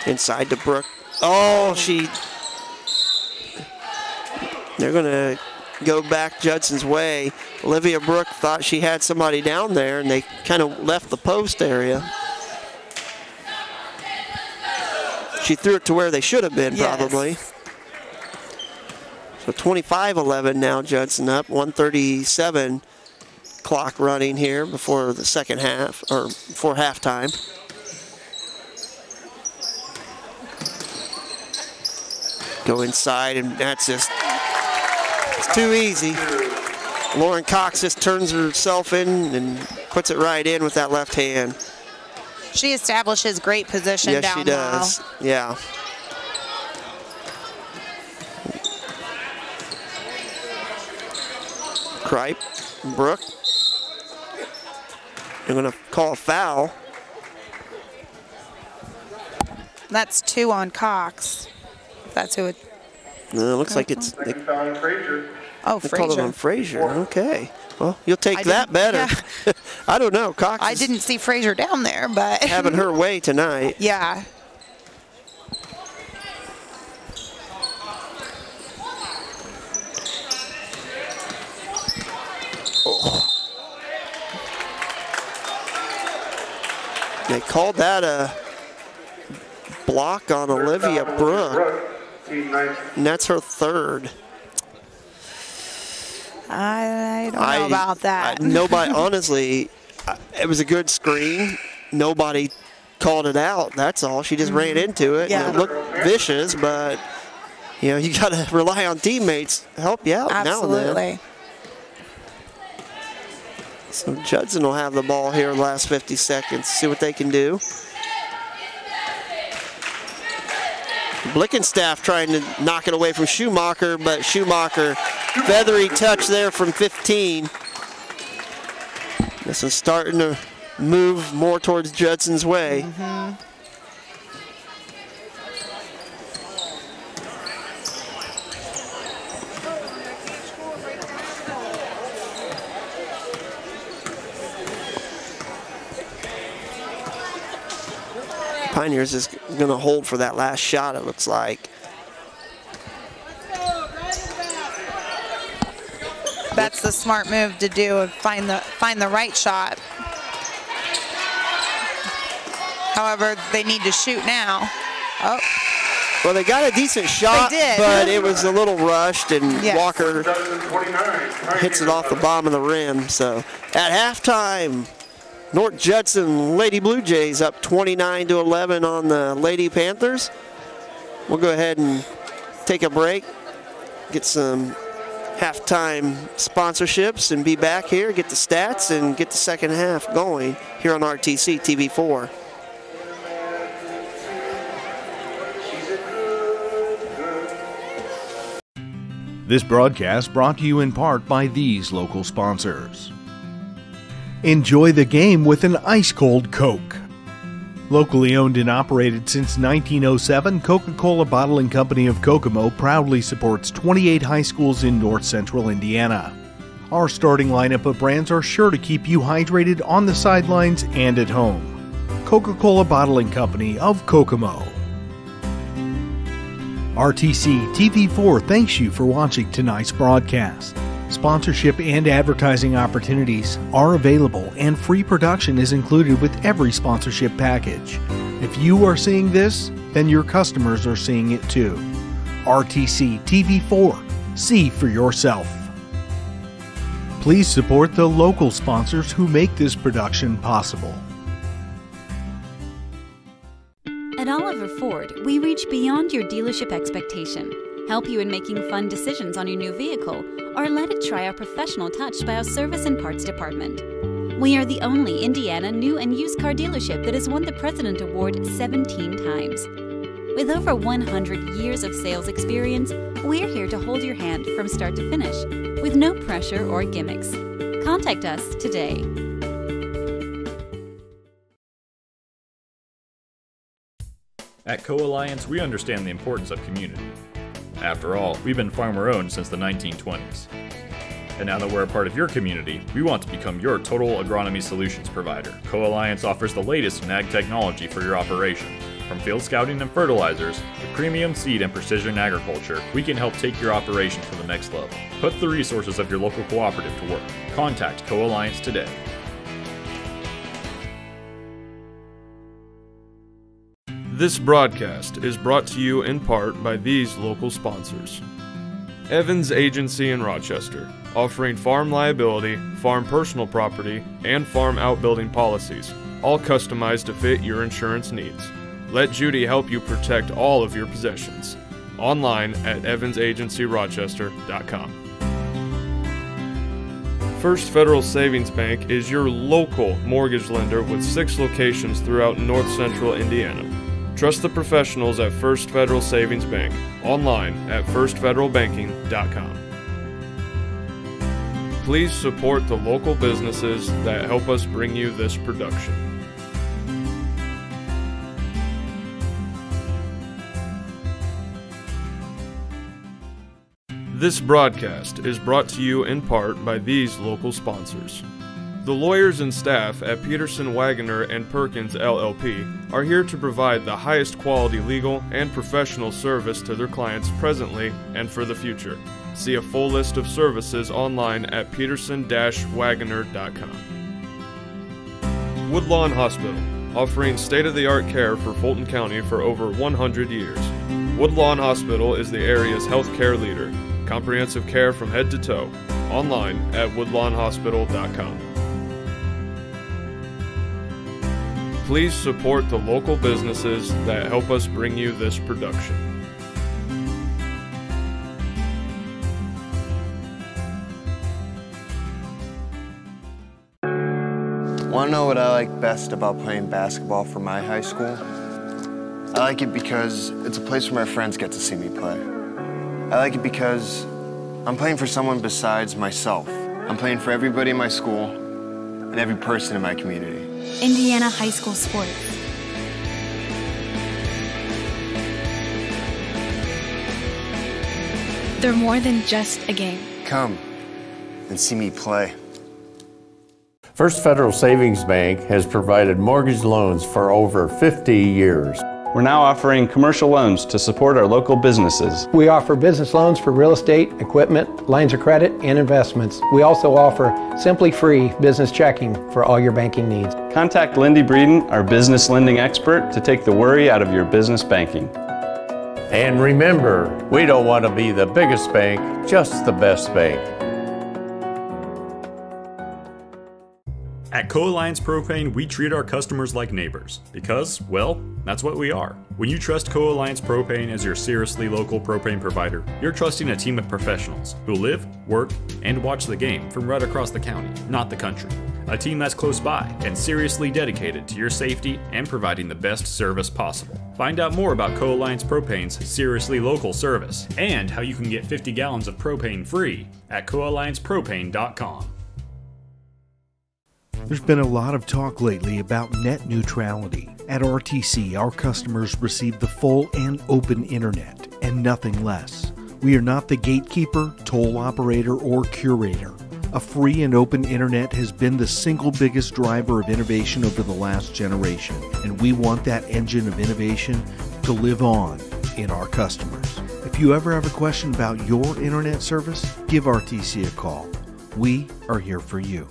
Inside to Brooke. Oh, they're going to go back Judson's way. Olivia Brooke thought she had somebody down there, and they kind of left the post area. She threw it to where they should have been, probably. Yes. So 25-11 now, Judson up. 1:37 clock running here before the second half, or before halftime. Go inside, and that's just, it's too easy. Lauren Cox just turns herself in and puts it right in with that left hand. She establishes great position Yes, down she does. low. Yeah. Kripe, Brooke. They're going to call a foul. That's 2 on Cox. That's who it. No, it looks like it's. Second foul on Frazier. Oh, They called it on Frazier. Frazier. Okay. Well, you'll take I that didn't- better. yeah. I don't know. Cox I is didn't see Frazier down there, but having her way tonight. yeah. They called that a block on Olivia Brooke, Team 9. and that's her third. I don't know about that. Nobody, honestly, it was a good screen. Nobody called it out. That's all. She just ran into it. Yeah. And it looked vicious, but you got to rely on teammates to help you out now and then. Absolutely. So Judson will have the ball here in the last 50 seconds. See what they can do. Blickenstaff trying to knock it away from Schumacher, but Schumacher, feathery touch there from 15. This is starting to move more towards Judson's way. Pioneers is going to hold for that last shot, it looks like. That's the smart move to do, find the right shot. However, they need to shoot now. Oh. Well, they got a decent shot, but it was a little rushed, and Walker hits it off the bottom of the rim. So at halftime, North Judson Lady Blue Jays up 29-11 on the Lady Panthers. We'll go ahead and take a break, get some halftime sponsorships, and be back here, get the stats, and get the second half going here on RTC TV4. This broadcast brought to you in part by these local sponsors. Enjoy the game with an ice-cold Coke. Locally owned and operated since 1907, Coca-Cola Bottling Company of Kokomo proudly supports 28 high schools in north central Indiana. Our starting lineup of brands are sure to keep you hydrated on the sidelines and at home. Coca-Cola Bottling Company of Kokomo. RTC TV4 thanks you for watching tonight's broadcast. Sponsorship and advertising opportunities are available, and free production is included with every sponsorship package. If you are seeing this, then your customers are seeing it too. RTC TV4. See for yourself. Please support the local sponsors who make this production possible. At Oliver Ford, we reach beyond your dealership expectation, help you in making fun decisions on your new vehicle, or let it try our professional touch by our service and parts department. We are the only Indiana new and used car dealership that has won the President Award 17 times. With over 100 years of sales experience, we're here to hold your hand from start to finish, with no pressure or gimmicks. Contact us today. At Co-Alliance, we understand the importance of community. After all, we've been farmer-owned since the 1920s. And now that we're a part of your community, we want to become your total agronomy solutions provider. Co-Alliance offers the latest in ag technology for your operation. From field scouting and fertilizers to premium seed and precision agriculture, we can help take your operation to the next level. Put the resources of your local cooperative to work. Contact Co-Alliance today. This broadcast is brought to you in part by these local sponsors. Evans Agency in Rochester, offering farm liability, farm personal property, and farm outbuilding policies, all customized to fit your insurance needs. Let Judy help you protect all of your possessions. Online at evansagencyrochester.com. First Federal Savings Bank is your local mortgage lender with 6 locations throughout north central Indiana. Trust the professionals at First Federal Savings Bank, online at firstfederalbanking.com. Please support the local businesses that help us bring you this production. This broadcast is brought to you in part by these local sponsors. The lawyers and staff at Peterson, Wagoner & Perkins LLP are here to provide the highest quality legal and professional service to their clients presently and for the future. See a full list of services online at peterson-wagoner.com. Woodlawn Hospital, offering state-of-the-art care for Fulton County for over 100 years. Woodlawn Hospital is the area's healthcare leader. Comprehensive care from head to toe. Online at woodlawnhospital.com. Please support the local businesses that help us bring you this production. Want to know what I like best about playing basketball for my high school? I like it because it's a place where my friends get to see me play. I like it because I'm playing for someone besides myself. I'm playing for everybody in my school and every person in my community. Indiana High School Sports. They're more than just a game. Come and see me play. First Federal Savings Bank has provided mortgage loans for over 50 years. We're now offering commercial loans to support our local businesses. We offer business loans for real estate, equipment, lines of credit, and investments. We also offer Simply Free business checking for all your banking needs. Contact Lindy Breeden, our business lending expert, to take the worry out of your business banking. And remember, we don't want to be the biggest bank, just the best bank. At Co-Alliance Propane, we treat our customers like neighbors because, well, that's what we are. When you trust Co-Alliance Propane as your seriously local propane provider, you're trusting a team of professionals who live, work, and watch the game from right across the county, not the country. A team that's close by and seriously dedicated to your safety and providing the best service possible. Find out more about Co-Alliance Propane's seriously local service and how you can get 50 gallons of propane free at coalliancepropane.com. There's been a lot of talk lately about net neutrality. At RTC, our customers receive the full and open internet and nothing less. We are not the gatekeeper, toll operator, or curator. A free and open internet has been the single biggest driver of innovation over the last generation, and we want that engine of innovation to live on in our customers. If you ever have a question about your internet service, give RTC a call. We are here for you.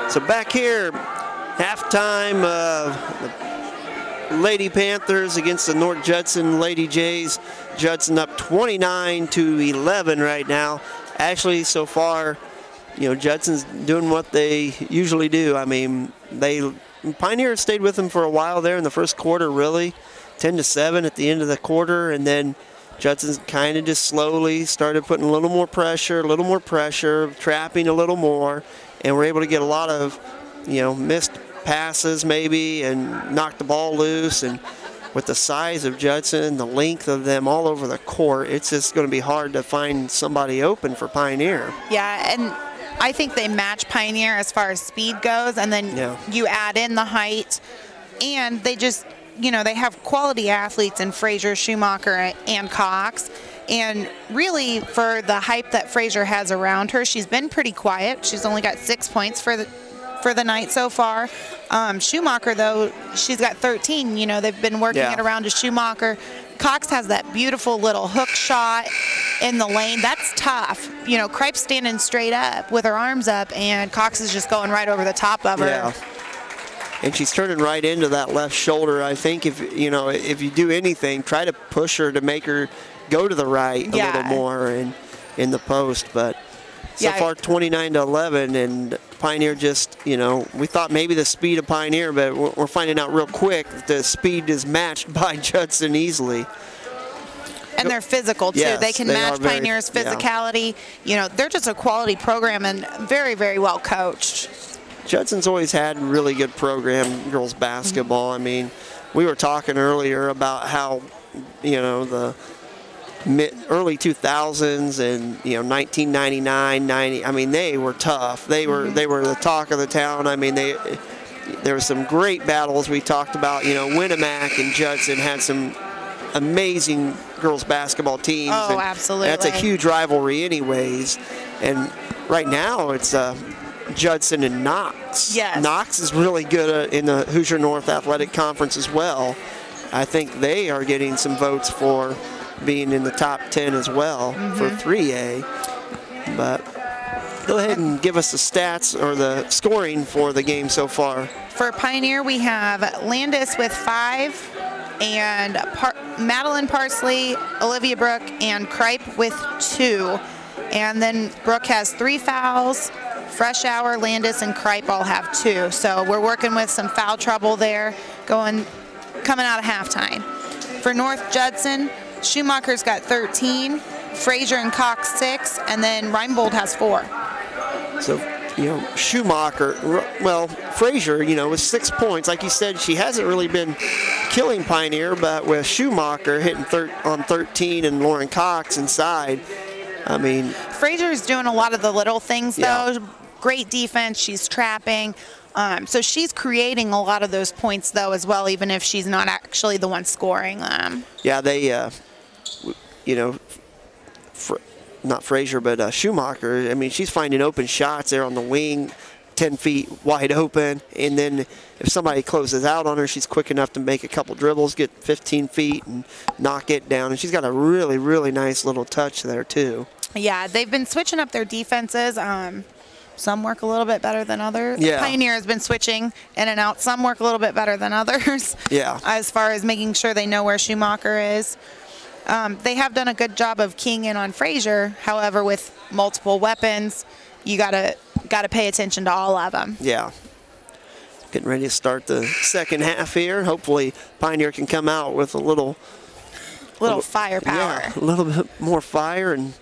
So back here, halftime, the Lady Panthers against the North Judson Lady Jays. Judson up 29-11 right now. Actually, so far, Judson's doing what they usually do. I mean, Pioneer stayed with them for a while there in the first quarter, really, 10-7 at the end of the quarter, and then Judson's kind of just slowly started putting a little more pressure, trapping a little more, and we're able to get a lot of, missed passes maybe and knock the ball loose. And with the size of Judson, the length of them all over the court, it's just going to be hard to find somebody open for Pioneer. Yeah, and I think they match Pioneer as far as speed goes, and then you add in the height, and they just, they have quality athletes in Frazier, Schumacher, and Cox. And really, for the hype that Frazier has around her, she's been pretty quiet. She's only got 6 points for the night so far. Schumacher, though, she's got 13. They've been working it around to Schumacher. Cox has that beautiful little hook shot in the lane. That's tough. Kripe's standing straight up with her arms up, and Cox is just going right over the top of her. Yeah. And she's turning right into that left shoulder. I think if you do anything, try to push her to make her go to the right a little more and in the post. But so far 29-11, and Pioneer just, we thought maybe the speed of Pioneer, but we're finding out real quick that the speed is matched by Judson easily. And they're physical, too. Yes, they can match Pioneer's physicality. They're just a quality program and very, very well coached. Judson's always had a really good program, girls basketball. I mean, we were talking earlier about how, the early 2000s and 1999, 90. I mean, they were tough. They were the talk of the town. I mean, there were some great battles we talked about. Winnemac and Judson had some amazing girls basketball teams. Oh, and absolutely. That's a huge rivalry, anyways. And right now, it's Judson and Knox. Yes. Knox is really good in the Hoosier North Athletic Conference as well. I think they are getting some votes for being in the top 10 as well for 3A. But go ahead and give us the stats or the scoring for the game so far. For Pioneer, we have Landis with 5, and Madeline Parsley, Olivia Brooke, and Kripe with 2. And then Brooke has 3 fouls. Fresh Hour, Landis, and Kripe all have 2. So we're working with some foul trouble there coming out of halftime. For North Judson, Schumacher's got 13, Frazier and Cox 6, and then Reinbold has 4. So, Schumacher, well, Frazier, with 6 points, like you said, she hasn't really been killing Pioneer, but with Schumacher hitting on 13 and Lauren Cox inside, I mean. Frazier's doing a lot of the little things, though. Great defense. She's trapping. So she's creating a lot of those points, though, as well, even if she's not actually the one scoring them. Yeah, they, not Frazier, but Schumacher. I mean, she's finding open shots there on the wing, 10 feet wide open. And then if somebody closes out on her, she's quick enough to make a couple dribbles, get 15 feet, and knock it down. And she's got a really, really nice little touch there, too. Yeah, they've been switching up their defenses. Some work a little bit better than others. Yeah. Pioneer has been switching in and out. Some work a little bit better than others. Yeah. As far as making sure they know where Schumacher is. They have done a good job of keying in on Frazier. However, with multiple weapons, you gotta pay attention to all of them. Yeah. Getting ready to start the second half here. Hopefully, Pioneer can come out with a little firepower. Yeah, a little bit more fire, and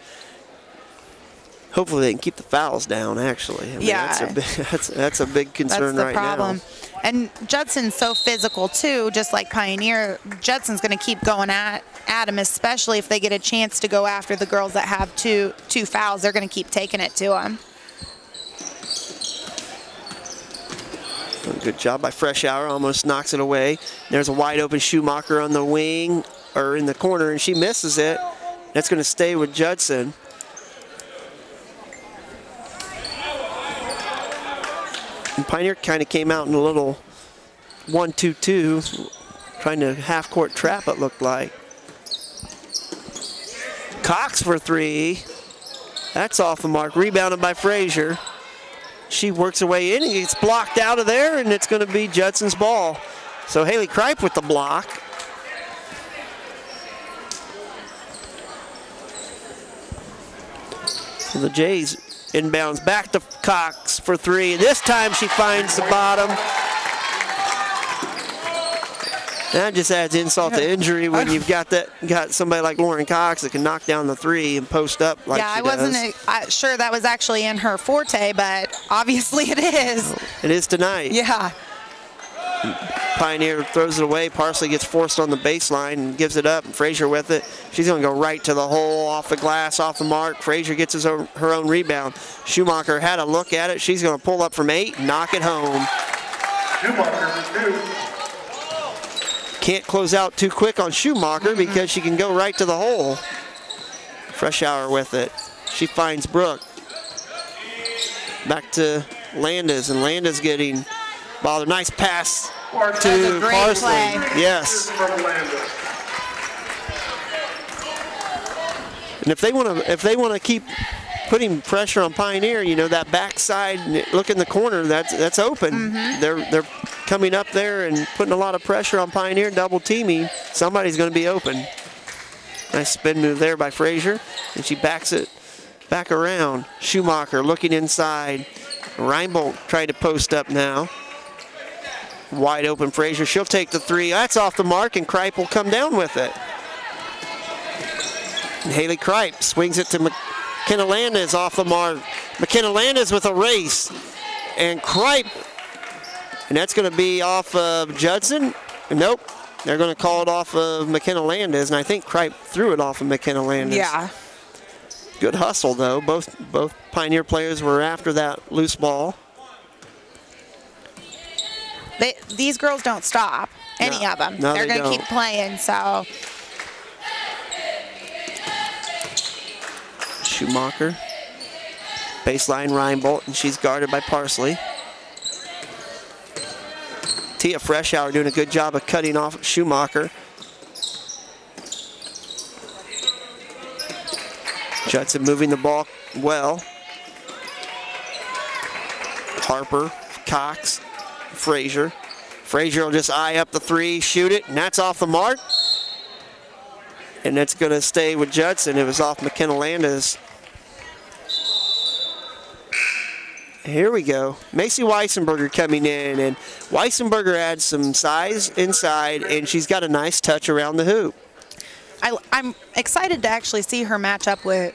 hopefully they can keep the fouls down. Actually, I mean, that's a big concern right now. That's the problem. And Judson's so physical too, just like Pioneer. Judson's going to keep going at him, especially if they get a chance to go after the girls that have two fouls. They're going to keep taking it to them. Good job by Fresh Hour, almost knocks it away. There's a wide open Schumacher on the wing, or in the corner, and she misses it. That's going to stay with Judson. And Pioneer kind of came out in a little 1-2-2, trying to half-court trap, it looked like. Cox for 3. That's off the mark. Rebounded by Frazier. She works her way in and gets blocked out of there, and it's going to be Judson's ball. So Haley Kripe with the block. So the Jays inbounds back to Cox for 3. This time she finds the bottom. That just adds insult to injury when you've got somebody like Lauren Cox that can knock down the 3 and post up like she does. Yeah, I wasn't sure that was actually in her forte, but obviously it is. It is tonight. Yeah. Pioneer throws it away. Parsley gets forced on the baseline and gives it up. And Frazier with it. She's going to go right to the hole, off the glass, off the mark. Frazier gets her own rebound. Schumacher had a look at it. She's going to pull up from 8 and knock it home. Schumacher for 2. Can't close out too quick on Schumacher because she can go right to the hole. Fresh Hour with it. She finds Brooke. Back to Landis, and Landis getting bothered. Nice pass to Parsley. Yes. And if they want to keep putting pressure on Pioneer, that backside look in the corner, that's open. They're coming up there and putting a lot of pressure on Pioneer, double teaming. Somebody's going to be open. Nice spin move there by Frazier, and she backs it back around. Schumacher looking inside. Reinbold trying to post up now. Wide open Frazier. She'll take the 3. That's off the mark, and Kripe will come down with it. And Haley Kripe swings it to McKenna Landis off the mark. McKenna Landis with a race. And Kripe, and that's going to be off of Judson. Nope. They're going to call it off of McKenna Landis, and I think Kripe threw it off of McKenna Landis. Yeah. Good hustle, though. Both Pioneer players were after that loose ball. These girls don't stop, any of them. No, They're going to don't. keep playing, so. Schumacher. Baseline Reinbold, and she's guarded by Parsley. Tia Fresh Hour doing a good job of cutting off Schumacher. Judson moving the ball well. Harper, Cox, Frazier. Frazier will just eye up the 3, shoot it, and that's off the mark. And that's going to stay with Judson. It was off McKenna Landis. Here we go. Macy Weissenberger coming in, and Weissenberger adds some size inside, and she's got a nice touch around the hoop. I'm excited to actually see her match up with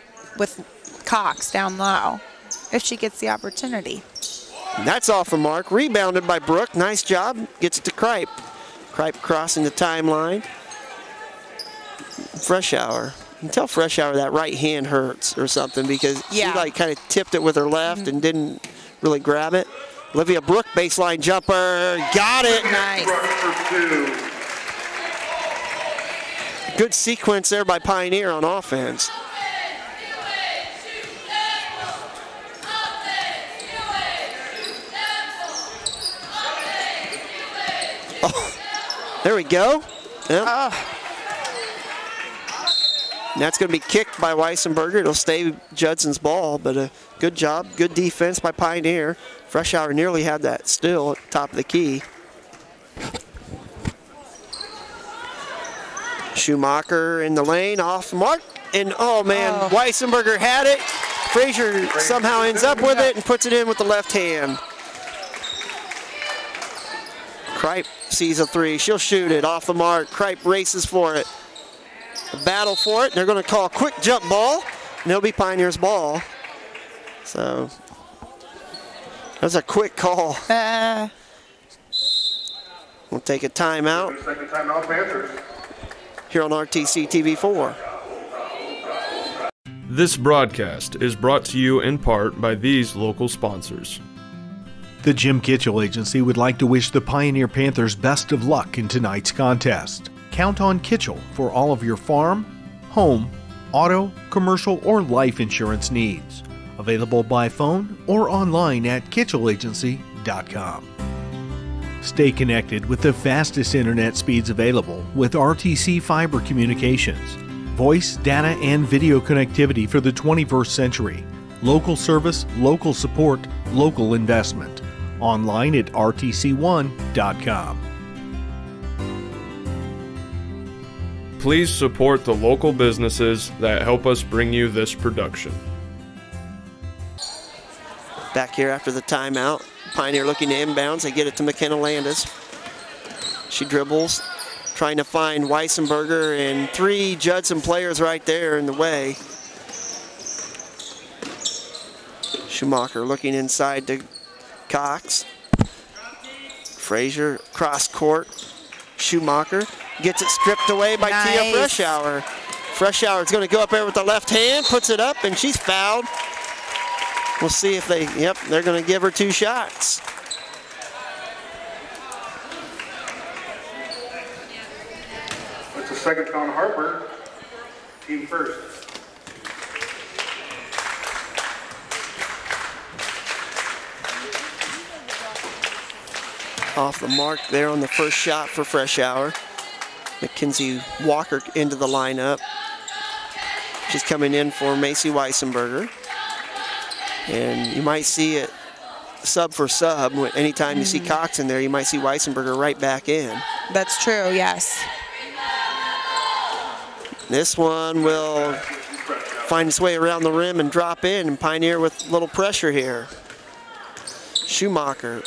Cox down low if she gets the opportunity. And that's off the mark. Rebounded by Brooke. Nice job. Gets it to Kripe. Kripe crossing the timeline. Freshour. You can tell Freshour that right hand hurts or something because she like kind of tipped it with her left and didn't really grab it. Olivia Brooke, baseline jumper. Got it. Nice. Good sequence there by Pioneer on offense. Oh, there we go. Yep. And that's going to be kicked by Weissenberger. It'll stay Judson's ball, but a good job, good defense by Pioneer. Freshour nearly had that still at the top of the key. Schumacher in the lane, off the mark. And oh man, Weissenberger had it. Frazier somehow ends up with it and puts it in with the left hand. Kripe sees a three. She'll shoot it off the mark. Kripe races for it. A battle for it. They're going to call a quick jump ball, and it'll be Pioneer's ball. So that's a quick call. We'll take a timeout. Second timeout, Panthers. Here on RTC TV4. This broadcast is brought to you in part by these local sponsors. The Jim Kitchell Agency would like to wish the Pioneer Panthers best of luck in tonight's contest. Count on Kitchell for all of your farm, home, auto, commercial, or life insurance needs. Available by phone or online at kitchellagency.com. Stay connected with the fastest internet speeds available with RTC Fiber Communications. Voice, data, and video connectivity for the 21st century. Local service, local support, local investment. Online at rtc1.com. Please support the local businesses that help us bring you this production. Back here after the timeout. Pioneer looking to inbounds. They get it to McKenna Landis. She dribbles, trying to find Weissenberger, and three Judson players right there in the way. Schumacher looking inside to Cox. Frazier cross court. Schumacher gets it stripped away by Tia Freshour. Freshour is going to go up there with the left hand, puts it up, and she's fouled. We'll see if they, they're going to give her two shots. It's a second on Harper, team first. Off the mark there on the first shot for Freshour. Mackenzie Walker into the lineup. She's coming in for Macy Weissenberger. And you might see it sub for sub. Anytime you see Cox in there, you might see Weissenberger right back in. That's true, yes. This one will find its way around the rim and drop in, and Pioneer with a little pressure here. Schumacher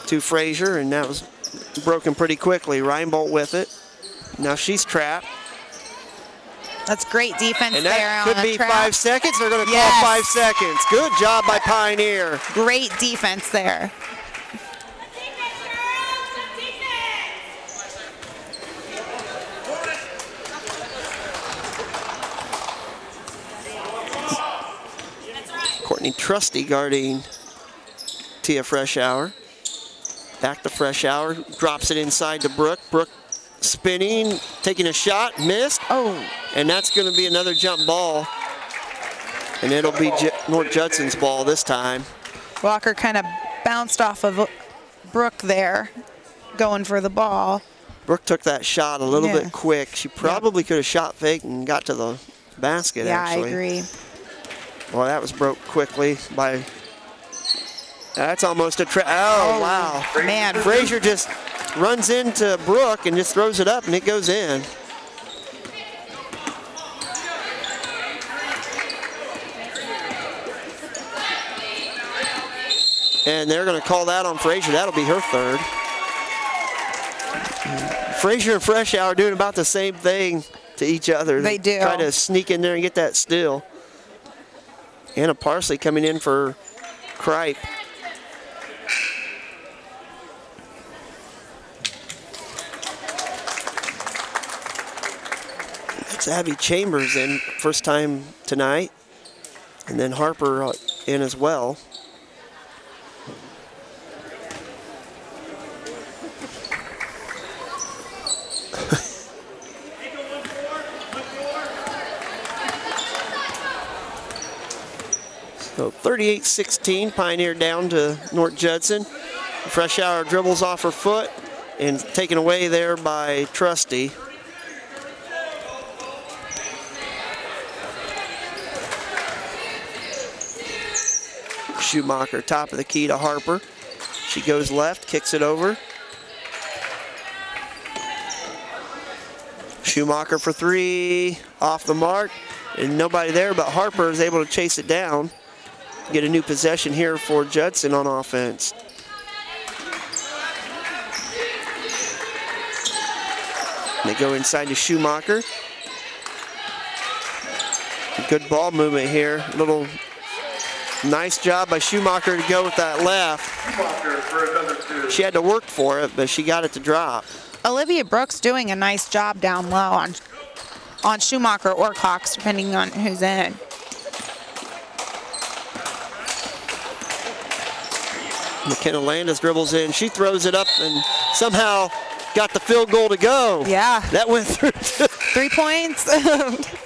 to Frazier, and that was broken pretty quickly. Reinbolt with it. Now she's trapped. That's great defense and there. That could be trap. 5 seconds. They're going to call 5 seconds. Good job by Pioneer. Great defense there. Courtney Trusty guarding Tia Freshour. Back to Freshour. Drops it inside to Brooke. Brooke spinning, taking a shot, missed. And that's going to be another jump ball. And it'll be North Judson's ball this time. Walker kind of bounced off of Brooke there, going for the ball. Brooke took that shot a little bit quick. She probably could have shot fake and got to the basket, actually. Yeah, I agree. Well, that was broke quickly by... That's almost a trap. Oh, wow. Man. Frazier just runs into Brooke and just throws it up, and it goes in. And they're going to call that on Frazier. That'll be her third. Frazier and Fresh Hour are doing about the same thing to each other. They do. Try to sneak in there and get that steal. Anna Parsley coming in for Kripe. It's Abby Chambers in, first time tonight. And then Harper in as well. So 38-16, Pioneer down to North Judson. Fresh Hour dribbles off her foot and taken away there by Trusty. Schumacher, top of the key to Harper. She goes left, kicks it over. Schumacher for three, off the mark, and nobody there, but Harper is able to chase it down. Get a new possession here for Judson on offense. They go inside to Schumacher. Good ball movement here. Little nice job by Schumacher to go with that left. She had to work for it, but she got it to drop. Olivia Brooks doing a nice job down low on Schumacher or Cox, depending on who's in. McKenna Landis dribbles in. She throws it up and somehow got the field goal to go. Yeah. That went through. 3 points.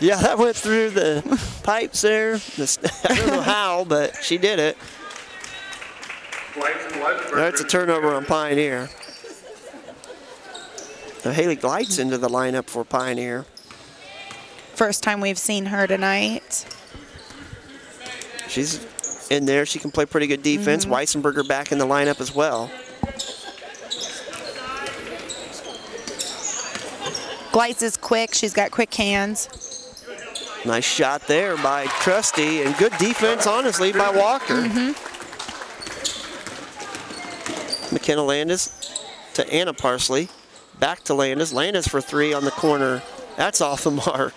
Yeah, that went through the pipes there. I don't know how, but she did it. That's a turnover on Pioneer. Now Haley Gleitz into the lineup for Pioneer. First time we've seen her tonight. She's in there. She can play pretty good defense. Weissenberger back in the lineup as well. Gleitz is quick. She's got quick hands. Nice shot there by Trusty, and good defense, honestly, by Walker. McKenna Landis to Anna Parsley. Back to Landis. Landis for three on the corner. That's off the mark.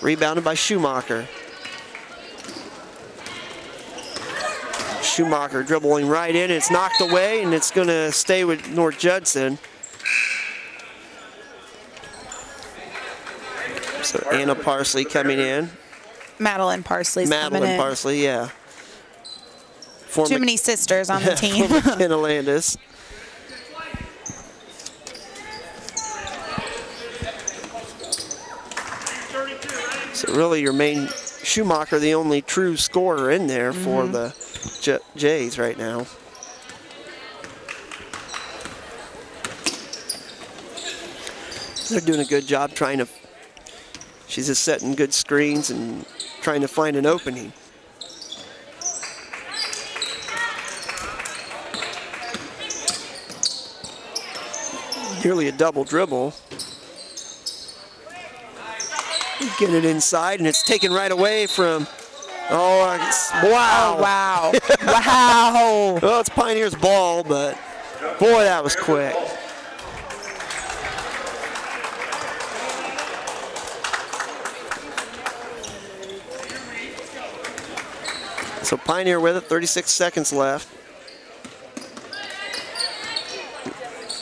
Rebounded by Schumacher. Schumacher dribbling right in. It's knocked away, and it's going to stay with North Judson. So Anna Parsley coming in. Madeline Parsley's coming in. Madeline Parsley, yeah. Too many sisters on the team. For McKenna Landis. So really your main Schumacher, the only true scorer in there for the Jays right now. They're doing a good job trying to, she's just setting good screens and trying to find an opening. Nearly a double dribble. Get it inside, and it's taken right away from, wow. Oh, wow. Wow. Well, it's Pioneer's ball, but boy, that was quick. So Pioneer with it, 36 seconds left.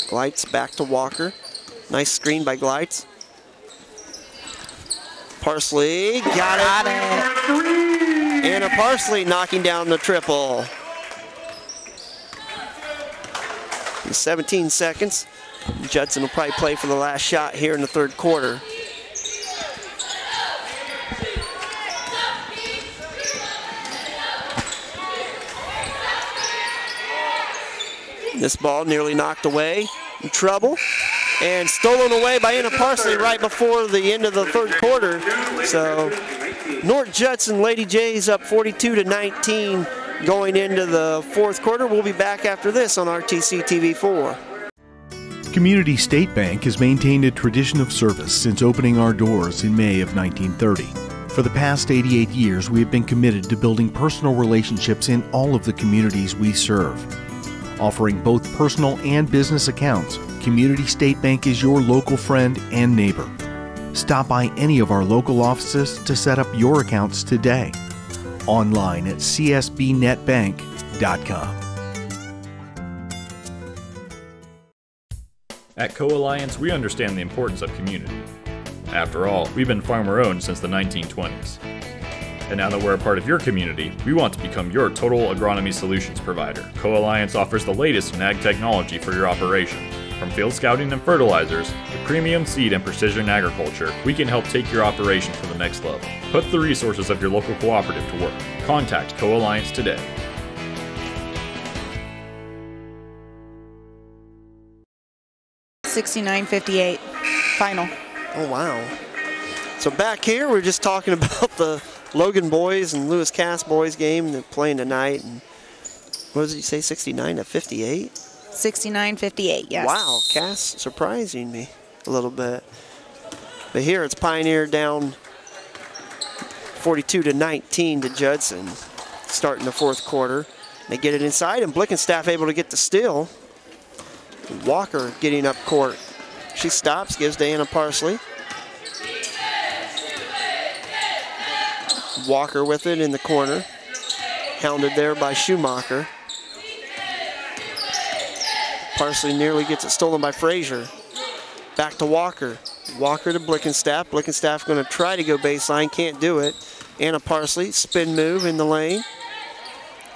Gleitz back to Walker. Nice screen by Gleitz. Parsley, got it. Anna Parsley knocking down the triple. In 17 seconds. Judson will probably play for the last shot here in the third quarter. This ball nearly knocked away. In trouble. And stolen away by Anna Parsley right before the end of the third quarter. So North Judson Lady Jays up 42-19 going into the fourth quarter. We'll be back after this on RTC TV4. Community State Bank has maintained a tradition of service since opening our doors in May of 1930. For the past 88 years, we have been committed to building personal relationships in all of the communities we serve. Offering both personal and business accounts, Community State Bank is your local friend and neighbor. Stop by any of our local offices to set up your accounts today. Online at csbnetbank.com. At Co-Alliance, we understand the importance of community. After all, we've been farmer-owned since the 1920s. And now that we're a part of your community, we want to become your total agronomy solutions provider. Co-Alliance offers the latest in ag technology for your operation. From field scouting and fertilizers to premium seed and precision agriculture, we can help take your operation to the next level. Put the resources of your local cooperative to work. Contact Co-Alliance today. $69.58 final. Oh, wow. So back here, we're just talking about the Logan boys and Lewis Cass boys game that playing tonight. And what did you say, 69-58? 69-58, yes. Wow, Cass surprising me a little bit. But here it's Pioneer down 42-19 to Judson, starting the fourth quarter. They get it inside, and Blickenstaff able to get the steal. Walker getting up court. She stops, gives to Anna Parsley. Walker with it in the corner. Hounded there by Schumacher. Parsley nearly gets it stolen by Frazier. Back to Walker. Walker to Blickenstaff. Blickenstaff going to try to go baseline, can't do it. Anna Parsley, spin move in the lane.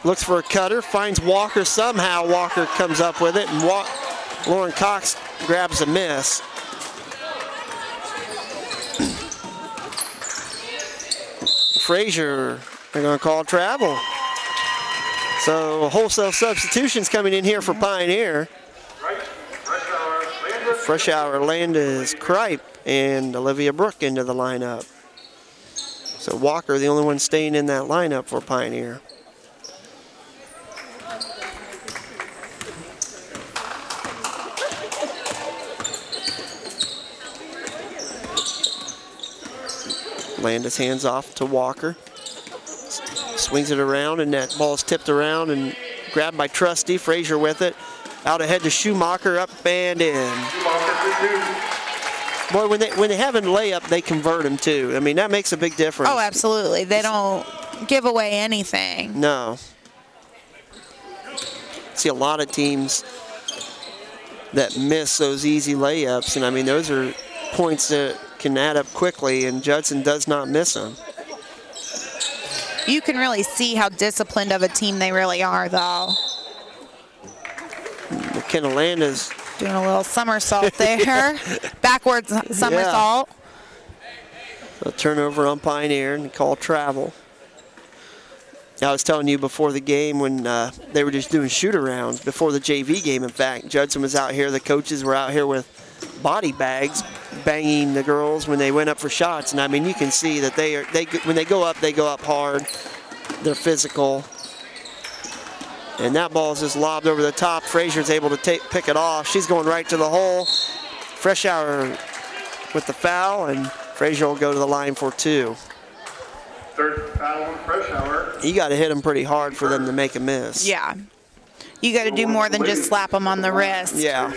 Looks for a cutter, finds Walker somehow. Walker comes up with it, and Lauren Cox grabs a miss. Frazier, they're going to call travel. So wholesale substitutions coming in here for Pioneer. Freshour, Landis, Kripe, and Olivia Brook into the lineup. So Walker, the only one staying in that lineup for Pioneer. Landis hands off to Walker. Swings it around, and that ball's tipped around and grabbed by Trusty. Frazier with it. Out ahead to Schumacher, up and in. Boy, when they have a layup, they convert them too. I mean, that makes a big difference. Oh, absolutely. They don't give away anything. No. See a lot of teams that miss those easy layups, and I mean, those are points that can add up quickly, and Judson does not miss them. You can really see how disciplined of a team they really are, though. McKenna Landis doing a little somersault there. Backwards somersault. A turnover on Pioneer and call travel. I was telling you before the game when they were just doing shoot-arounds, before the JV game, in fact. Judson was out here, the coaches were out here with body bags banging the girls when they went up for shots. And I mean, you can see that when they go up hard. They're physical. And that ball is just lobbed over the top. Frazier's able to pick it off. She's going right to the hole. Freshour with the foul, and Frazier will go to the line for two. Third foul on Freshour. You got to hit them pretty hard for them to make a miss. Yeah. You got to do more than just slap them on the wrist. Yeah.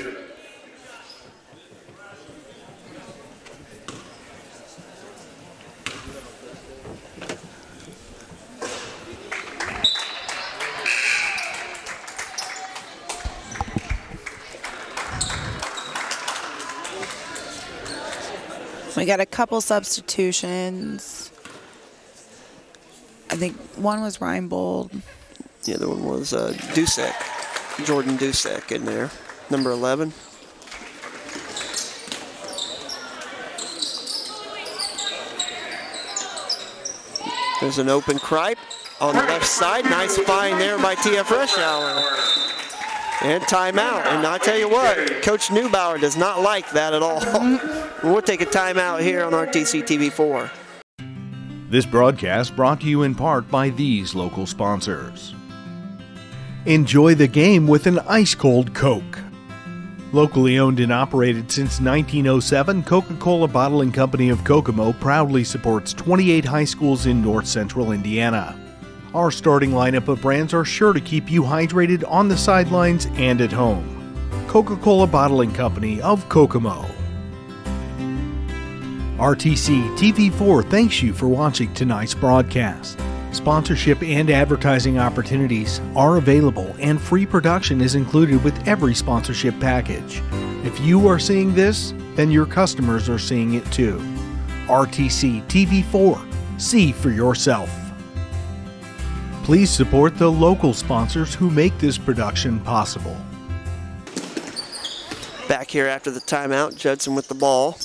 We got a couple substitutions. I think one was Reinbold. The other one was Dusek, Jordan Dusek in there, number 11. There's an open Kripe on the left side. Nice find there by Tia Freshour. And timeout. And I tell you what, Coach Neubauer does not like that at all. We'll take a timeout here on RTC TV4. This broadcast brought to you in part by these local sponsors. Enjoy the game with an ice-cold Coke. Locally owned and operated since 1907, Coca-Cola Bottling Company of Kokomo proudly supports 28 high schools in north central Indiana. Our starting lineup of brands are sure to keep you hydrated on the sidelines and at home. Coca-Cola Bottling Company of Kokomo. RTC TV4 thanks you for watching tonight's broadcast. Sponsorship and advertising opportunities are available, and free production is included with every sponsorship package. If you are seeing this, then your customers are seeing it too. RTC TV4. See for yourself. Please support the local sponsors who make this production possible. Back here after the timeout, Judson with the ball.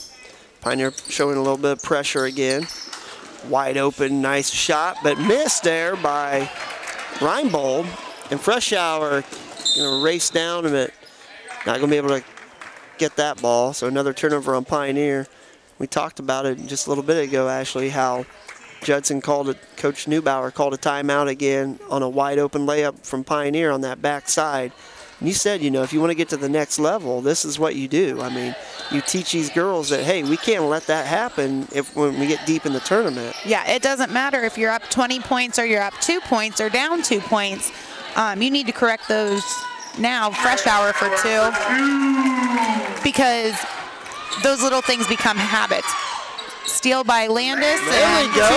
Pioneer showing a little bit of pressure again. Wide open, nice shot, but missed there by Reinbold. And Freshour race down, but not going to be able to get that ball. So another turnover on Pioneer. We talked about it just a little bit ago, Ashley, how Judson called it, Coach Neubauer called a timeout again on a wide open layup from Pioneer on that back side. And you said, if you want to get to the next level, this is what you do. I mean, you teach these girls that, hey, we can't let that happen when we get deep in the tournament. Yeah, it doesn't matter if you're up 20 points or you're up 2 points or down 2 points. You need to correct those now, Freshour for 2, because those little things become habits. Steal by Landis. There we go.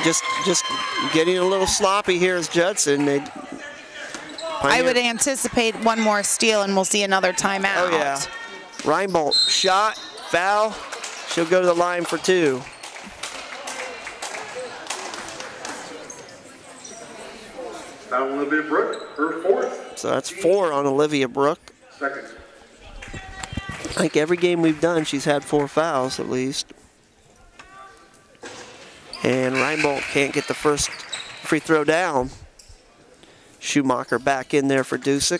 Just getting a little sloppy here is Judson. I would anticipate one more steal and we'll see another timeout. Oh, yeah. Reinbold, shot, foul. She'll go to the line for 2. Foul Olivia Brooke, her 4th. So that's 4 on Olivia Brooke. Second. I think every game we've done, she's had 4 fouls at least. And Reinbold can't get the first free throw down. Schumacher back in there for Dusick.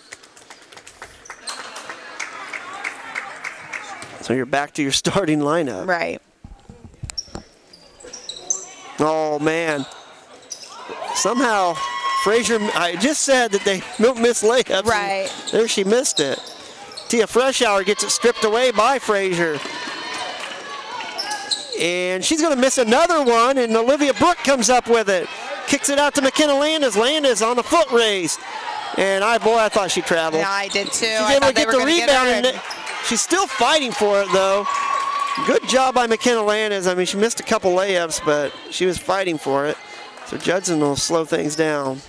So you're back to your starting lineup. Right. Oh, man. Somehow, Frazier, I just said that they missed layups. Right. There she missed it. Tia Freshour gets it stripped away by Frazier. And she's going to miss another one, and Olivia Brooke comes up with it. Kicks it out to McKenna Landis. Landis on the foot race. And I thought she traveled. Yeah, I did too. She's able to get the rebound. And she's still fighting for it, though. Good job by McKenna Landis. I mean, she missed a couple layups, but she was fighting for it. So Judson will slow things down.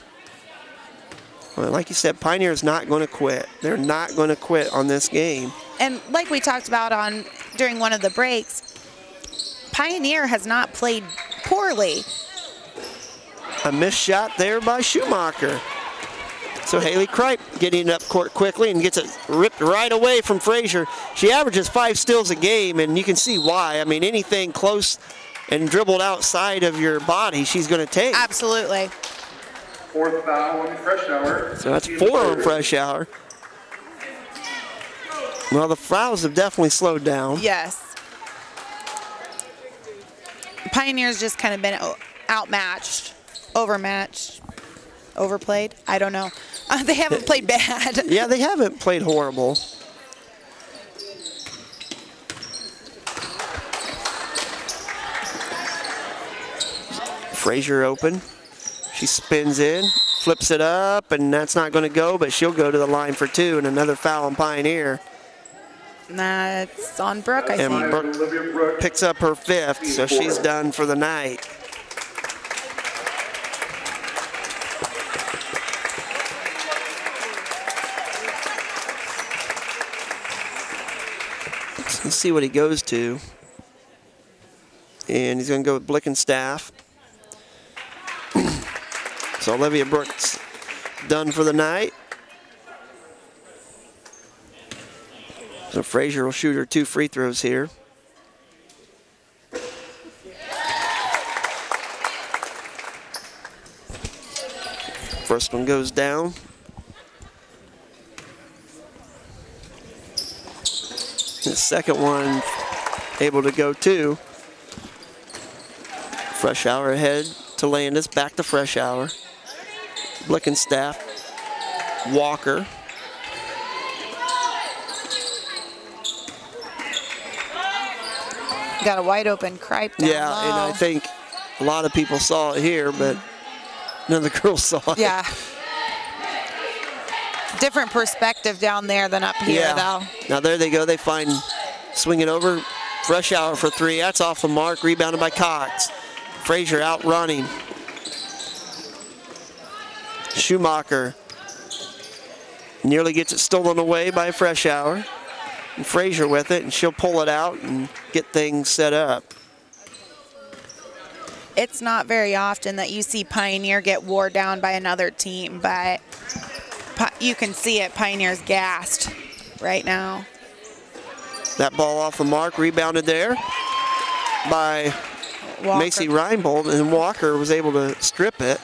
Well, like you said, Pioneer's not going to quit. They're not going to quit on this game. And like we talked about during one of the breaks, Pioneer has not played poorly. A missed shot there by Schumacher. So Haley Kripe getting up court quickly and gets it ripped right away from Frazier. She averages 5 steals a game, and you can see why. I mean, anything close and dribbled outside of your body, she's going to take. Absolutely. 4th foul on Freshour. So that's 4 on Freshour. Well, the fouls have definitely slowed down. Yes. Pioneer's just kind of been outmatched, overmatched, overplayed. I don't know. They haven't played bad. Yeah, they haven't played horrible. Frazier open. She spins in, flips it up, and that's not going to go, but she'll go to the line for 2, and another foul on Pioneer. That's on Brooke, I think. And Brooke picks up her 5th, so she's done for the night. Let's see what he goes to. And he's going to go with Blickenstaff. So Olivia Brooks done for the night. So Frazier will shoot her 2 free throws here. First one goes down. The second one able to go too. Freshour ahead to Landis, back to Freshour. Blickenstaff, Walker. Got a wide open Kripe down Yeah, low. and I think A lot of people saw it here, but none of the girls saw it. Yeah. Different perspective down there than up here, though. Now there they go. They find, swing it over. Fresh hour for 3. That's off the mark. Rebounded by Cox. Frazier out running. Schumacher nearly gets it stolen away by Fresh Hour. And Frazier with it, and she'll pull it out and get things set up. It's not very often that you see Pioneer get wore down by another team, but you can see it. Pioneer's gassed right now. That ball off the mark, rebounded there by Walker. Macy Reinbold, and Walker was able to strip it.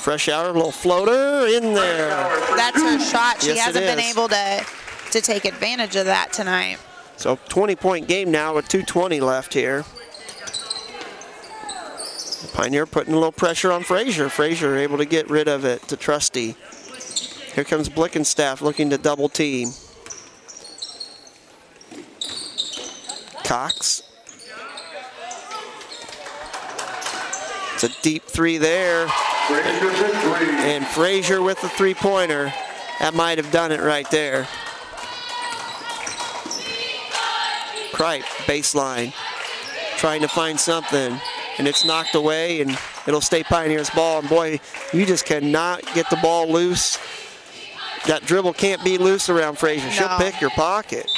Fresh Hour, a little floater in there. That's her shot. She Yes, hasn't it been is. able to take advantage of that tonight. So 20-point game now with 2:20 left here. Pioneer putting a little pressure on Frazier. Frazier able to get rid of it to Trusty. Here comes Blickenstaff looking to double team. Cox. It's a deep 3 there. And Frazier with the 3-pointer. That might have done it right there. Kripe, baseline, trying to find something, and it's knocked away, and it'll stay Pioneer's ball. And boy, you just cannot get the ball loose. That dribble can't be loose around Frazier. She'll pick your pocket.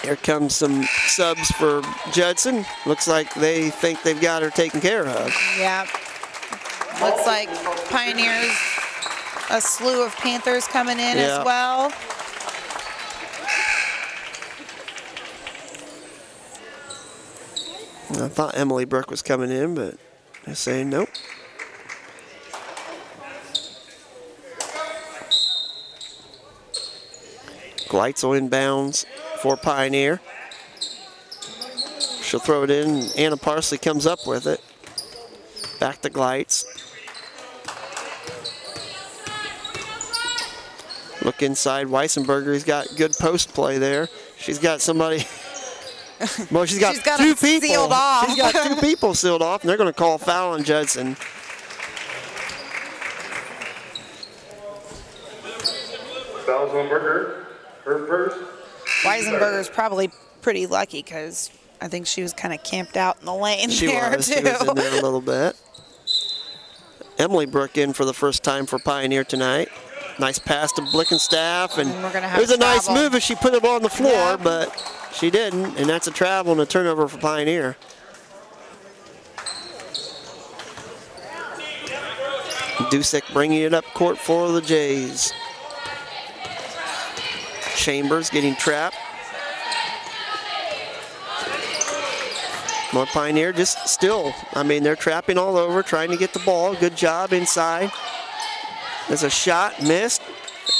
Here comes some subs for Judson. Looks like they think they've got her taken care of. Yeah. Looks like Pioneers, a slew of Panthers coming in as well. I thought Emily Brooke was coming in, but they're saying nope. Gleitzel inbounds for Pioneer. She'll throw it in. Anna Parsley comes up with it. Back to Gleitz. Look inside. Weissenberger, he's got good post play there. She's got somebody. Well, she's got two people sealed off. She's got 2 people sealed off, and they're going to call foul on Judson. Foul's on Berger. Her first. Weisenberger's probably pretty lucky because I think she was kind of camped out in the lane She there was. too. She was in there a little bit. Emily Brooke in for the first time for Pioneer tonight. Nice pass to Blickenstaff, and we're gonna have it was a nice travel. move if she put it on the floor, but she didn't, and that's a travel and a turnover for Pioneer. Dusek bringing it up court for the Jays. Chambers getting trapped. More Pioneer just still, I mean, they're trapping all over, trying to get the ball. Good job inside. There's a shot, missed.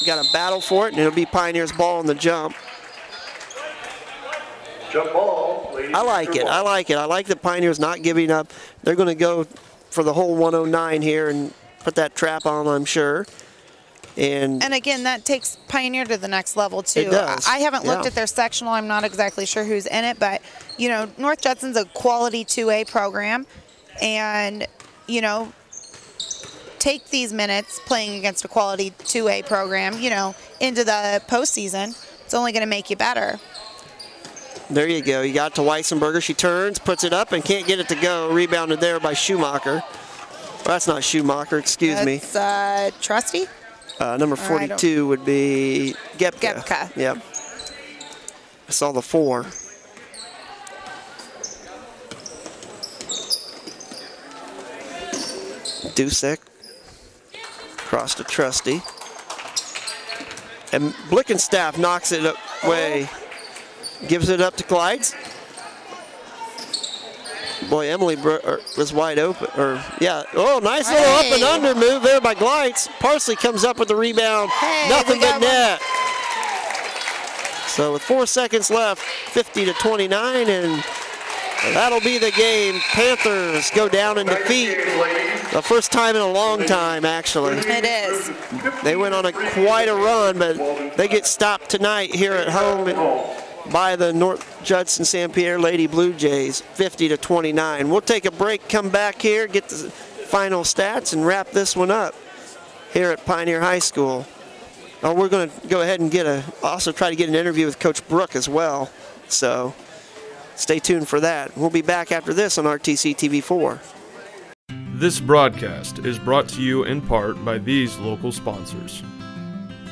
Got a battle for it, and it'll be Pioneer's ball on the jump. Jump ball. Ladies, I like it. I like it. I like that Pioneer's not giving up. They're going to go for the whole 109 here and put that trap on, I'm sure. And again, that takes Pioneer to the next level too. It does. I haven't looked at their sectional. I'm not exactly sure who's in it, but you know, North Judson's a quality 2A program, and you know, take these minutes playing against a quality 2A program, you know, into the postseason. It's only going to make you better. there you go. You got to Weissenberger. She turns, puts it up, and can't get it to go. Rebounded there by Schumacher. Well, that's not Schumacher, excuse me. It's Trusty? Number 42 would be Gepka. Gepka. Yep. I saw the 4. Dusek. Across to Trusty. And Blickenstaff knocks it away. Gives it up to Glides. Boy, Emily was wide open. Oh, nice little up and under move there by Glides. Parsley comes up with the rebound. Nothing but net. So with 4 seconds left, 50-29, and That'll be the game. Panthers go down in defeat. The first time in a long time, actually. It is. They went on quite a run, but they get stopped tonight here at home by the North Judson St. Pierre Lady Blue Jays, 50-29. We'll take a break, come back here, get the final stats, and wrap this one up here at Pioneer High School. Oh, we're going to go ahead and also try to get an interview with Coach Brook as well. So stay tuned for that. We'll be back after this on RTC TV4. This broadcast is brought to you in part by these local sponsors.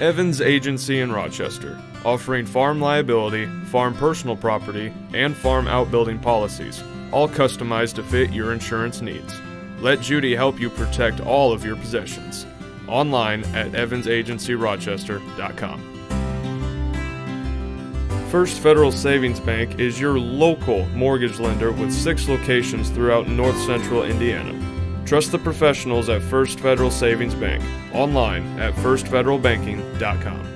Evans Agency in Rochester, offering farm liability, farm personal property, and farm outbuilding policies, all customized to fit your insurance needs. Let Judy help you protect all of your possessions. Online at evansagencyrochester.com. First Federal Savings Bank is your local mortgage lender with 6 locations throughout North Central Indiana. Trust the professionals at First Federal Savings Bank. Online at firstfederalbanking.com.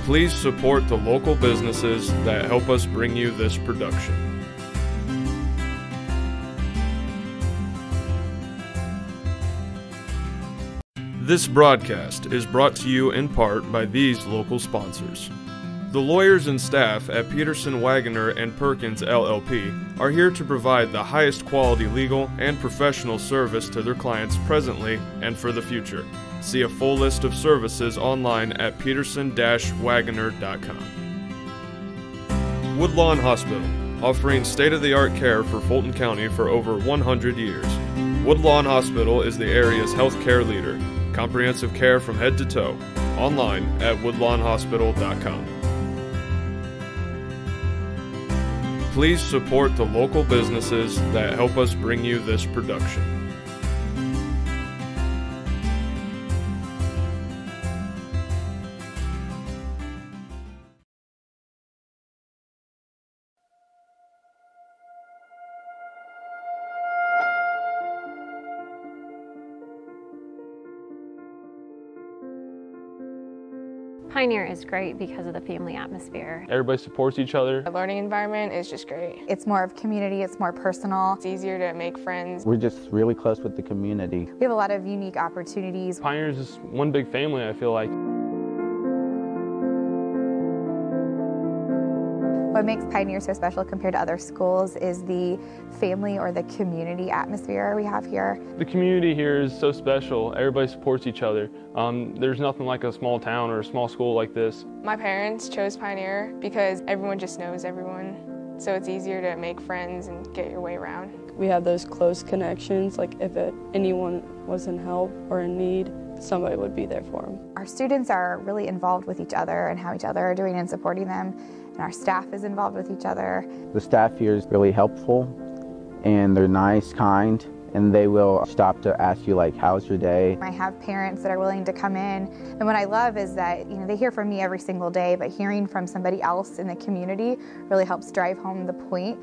Please support the local businesses that help us bring you this production. This broadcast is brought to you in part by these local sponsors. The lawyers and staff at Peterson, Wagoner & Perkins LLP are here to provide the highest quality legal and professional service to their clients presently and for the future. See a full list of services online at peterson-wagoner.com. Woodlawn Hospital, offering state-of-the-art care for Fulton County for over 100 years. Woodlawn Hospital is the area's healthcare leader. Comprehensive care from head to toe. Online at woodlawnhospital.com. Please support the local businesses that help us bring you this production. Pioneer is great because of the family atmosphere. Everybody supports each other. The learning environment is just great. It's more of community, it's more personal. It's easier to make friends. We're just really close with the community. We have a lot of unique opportunities. Pioneer is just one big family, I feel like. What makes Pioneer so special compared to other schools is the family or the community atmosphere we have here. The community here is so special. Everybody supports each other. There's nothing like a small town or a small school like this. My parents chose Pioneer because everyone just knows everyone, so it's easier to make friends and get your way around. We have those close connections, like if anyone was in help or in need, somebody would be there for them. Our students are really involved with each other and how each other are doing and supporting them, and our staff is involved with each other. The staff here is really helpful, and they're nice, kind, and they will stop to ask you, like, how's your day? I have parents that are willing to come in, and what I love is that, they hear from me every single day, but hearing from somebody else in the community really helps drive home the point.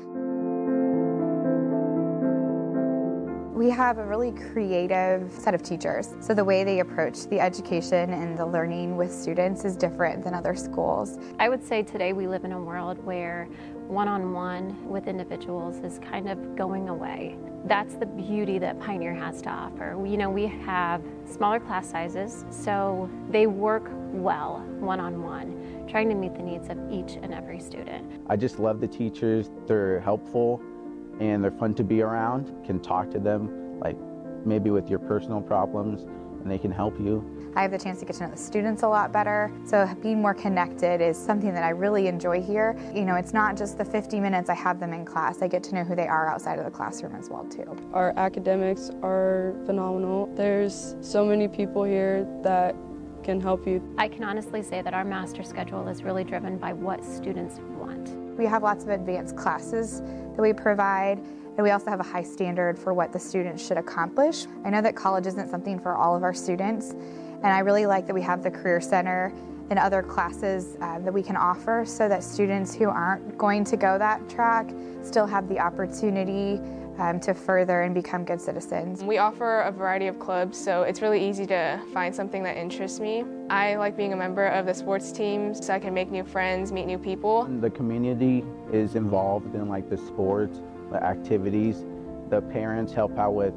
We have a really creative set of teachers, so the way they approach the education and the learning with students is different than other schools. I would say today we live in a world where one-on-one with individuals is kind of going away. That's the beauty that Pioneer has to offer. We have smaller class sizes, so they work well one-on-one, trying to meet the needs of each and every student. I just love the teachers. They're helpful and they're fun to be around. You can talk to them, like maybe with your personal problems, and they can help you. I have the chance to get to know the students a lot better, so being more connected is something that I really enjoy here. It's not just the 50 minutes I have them in class. I get to know who they are outside of the classroom as well, too. Our academics are phenomenal. There's so many people here that can help you. I can honestly say that our master schedule is really driven by what students want. We have lots of advanced classes that we provide, and we also have a high standard for what the students should accomplish. I know that college isn't something for all of our students, and I really like that we have the Career Center and other classes that we can offer so that students who aren't going to go that track still have the opportunity to further and become good citizens. We offer a variety of clubs, so it's really easy to find something that interests me. I like being a member of the sports teams so I can make new friends, meet new people. The community is involved in like the sports, the activities. The parents help out with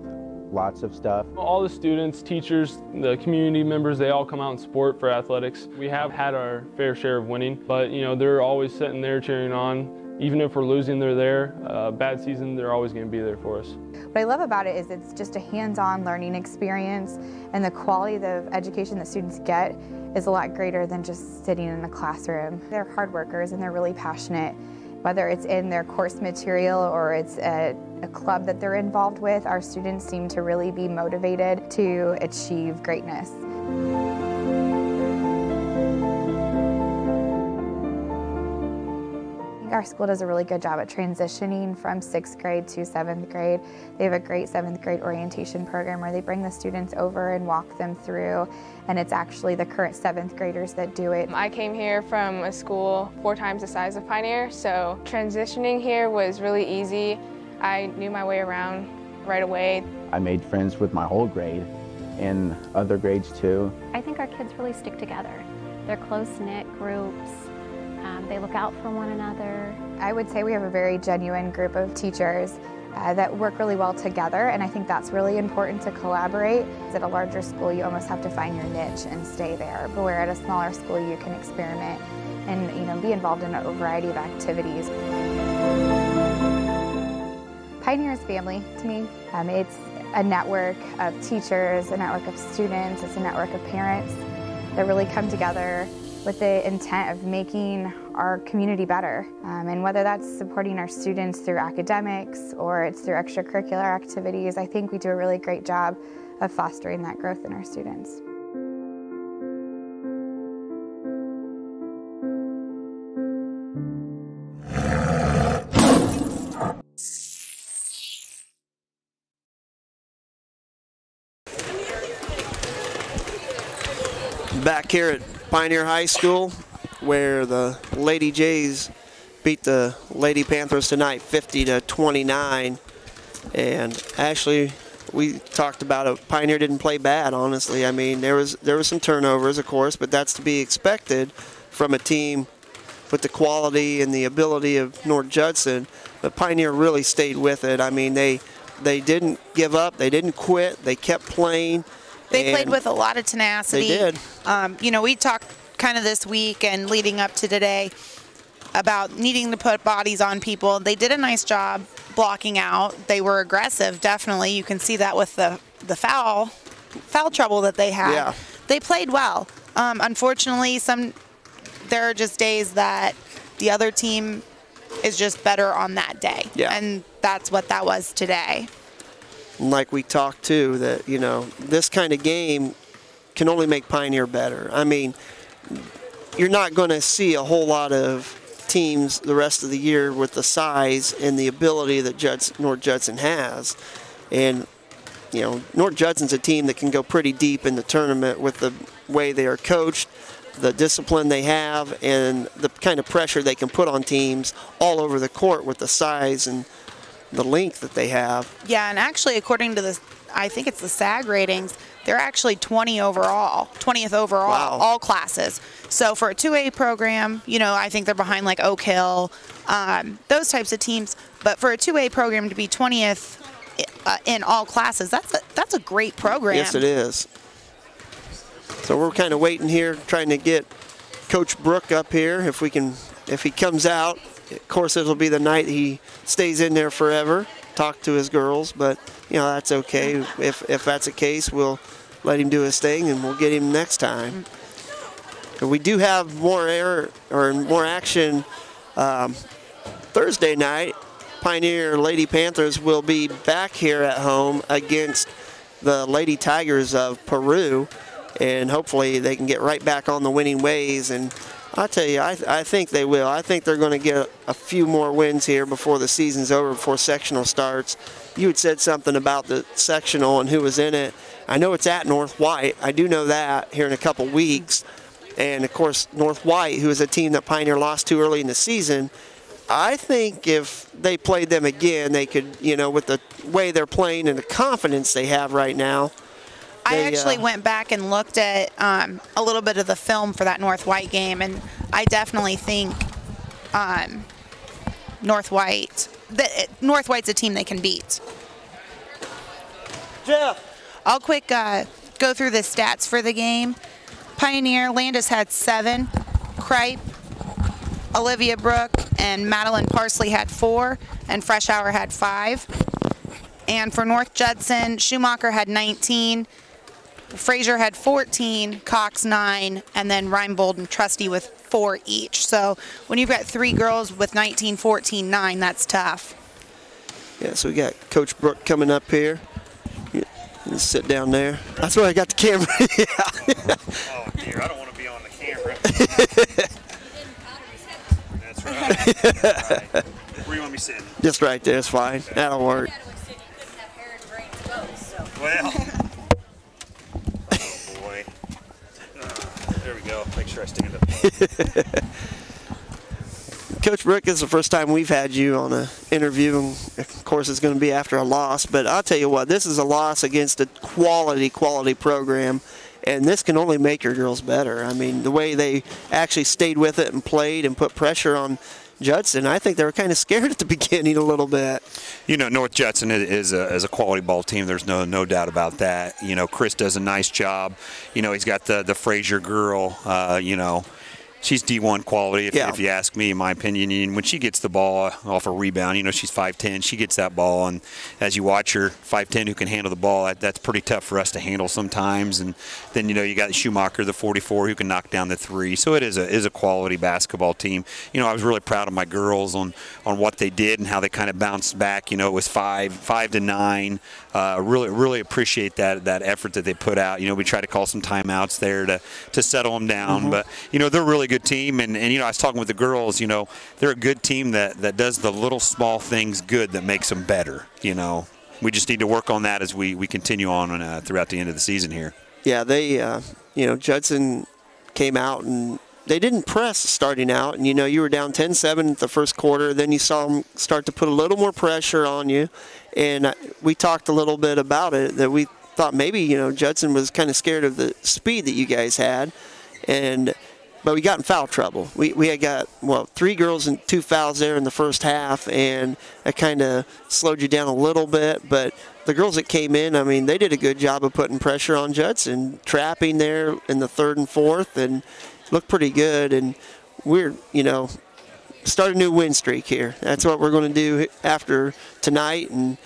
lots of stuff. All the students, teachers, the community members, they all come out and support for athletics. We have had our fair share of winning, but you know, they're always sitting there cheering on. Even if we're losing, they're there. Bad season, they're always going to be there for us. What I love about it is it's just a hands-on learning experience, and the quality of education that students get is a lot greater than just sitting in a classroom. They're hard workers and they're really passionate. Whether it's in their course material or it's a club that they're involved with, our students seem to really be motivated to achieve greatness. Our school does a really good job at transitioning from 6th grade to 7th grade. They have a great 7th grade orientation program where they bring the students over and walk them through, and it's actually the current 7th graders that do it. I came here from a school 4 times the size of Pioneer, so transitioning here was really easy. I knew my way around right away. I made friends with my whole grade and other grades too. I think our kids really stick together. They're close-knit groups. They look out for one another. I would say we have a very genuine group of teachers that work really well together, and I think that's really important to collaborate. At a larger school, you almost have to find your niche and stay there, but where at a smaller school, you can experiment and be involved in a variety of activities. Pioneer is family to me. It's a network of teachers, a network of students, it's a network of parents that really come together with the intent of making our community better. And whether that's supporting our students through academics or it's through extracurricular activities, I think we do a really great job of fostering that growth in our students. Back here at Pioneer High School, where the Lady Jays beat the Lady Panthers tonight 50-29. And actually, we talked about it. Pioneer didn't play bad, honestly. I mean, there was some turnovers, of course, but that's to be expected from a team with the quality and the ability of North Judson. But Pioneer really stayed with it. I mean, they didn't give up. They didn't quit. They kept playing. They played with a lot of tenacity. They did. We talked kind of this week and leading up to today about needing to put bodies on people. They did a nice job blocking out. They were aggressive, definitely. You can see that with the foul trouble that they had. Yeah. They played well. Unfortunately, there are just days that the other team is just better on that day. Yeah. And that's what that was today. Like we talked too, that this kind of game can only make Pioneer better. I mean, you're not going to see a whole lot of teams the rest of the year with the size and the ability that North Judson has. And North Judson's a team that can go pretty deep in the tournament with the way they are coached, the discipline they have, and the kind of pressure they can put on teams all over the court with the size and the length that they have. Yeah, and actually, according to I think it's the SAG ratings, they're actually 20th overall, wow. All classes. So for a 2A program, I think they're behind like Oak Hill, those types of teams. But for a 2A program to be 20th in all classes, that's a great program. Yes, it is. So we're kind of waiting here, trying to get Coach Brook up here if he comes out. Of course, it'll be the night he stays in there forever, talk to his girls, but that's okay. If that's the case, we'll let him do his thing and we'll get him next time. But we do have more action Thursday night. Pioneer Lady Panthers will be back here at home against the Lady Tigers of Peru, and hopefully they can get right back on the winning ways. And I'll tell you, I think they will. I think they're going to get a few more wins here before the season's over, before sectional starts. You had said something about the sectional and who was in it. I know it's at North White. I do know that here in a couple weeks. And, of course, North White, who is a team that Pioneer lost to early in the season, I think if they played them again, they could, with the way they're playing and the confidence they have right now. I actually went back and looked at a little bit of the film for that North White game, and I definitely think North White's a team they can beat. Jeff. I'll quick go through the stats for the game. Pioneer, Landis had 7, Kripe, Olivia Brooke, and Madeline Parsley had 4, and Fresh Hour had 5. And for North Judson, Schumacher had 19, Frazier had 14, Cox 9, and then Reinbold and Trusty with 4 each. So when you've got 3 girls with 19, 14, 9, that's tough. Yeah, so we got Coach Brooke coming up here. Just sit down there. That's where I got the camera. Oh dear, I don't want to be on the camera. That's right. Where do you want me sitting? Just right there, it's fine. That'll work. Well. Oh boy. There we go. Make sure I stand up. Coach Brooke, this is the first time we've had you on an interview, and of course it's going to be after a loss, but I'll tell you what, this is a loss against a quality program, and this can only make your girls better. I mean, the way they actually stayed with it and played and put pressure on Judson, I think they were kind of scared at the beginning a little bit. North Judson is a quality ball team. There's no doubt about that. Chris does a nice job. He's got the Frazier girl, she's D1 quality, if you ask me, in my opinion. And when she gets the ball off a rebound, she's 5'10", she gets that ball, and as you watch her, 5'10", who can handle the ball, that's pretty tough for us to handle sometimes. And then, you got Schumacher, the 44, who can knock down the 3. So it is a quality basketball team. I was really proud of my girls on what they did and how they kind of bounced back. It was 5 to 9. Really appreciate that effort that they put out. We tried to call some timeouts there to settle them down, but they're a really good team, and I was talking with the girls. They're a good team that does the little small things good that makes them better. We just need to work on that as we continue on throughout the end of the season here. Yeah, they Judson came out and they didn't press starting out, and you were down 10-7 at the first quarter. Then you saw them start to put a little more pressure on you, and we talked a little bit about it, that we thought maybe Judson was kind of scared of the speed that you guys had, but we got in foul trouble. We had got 3 girls and 2 fouls there in the first half, and it kind of slowed you down a little bit. But the girls that came in, I mean, they did a good job of putting pressure on Judson, trapping there in the 3rd and 4th, and looked pretty good. And we're start a new win streak here. That's what we're going to do after tonight. And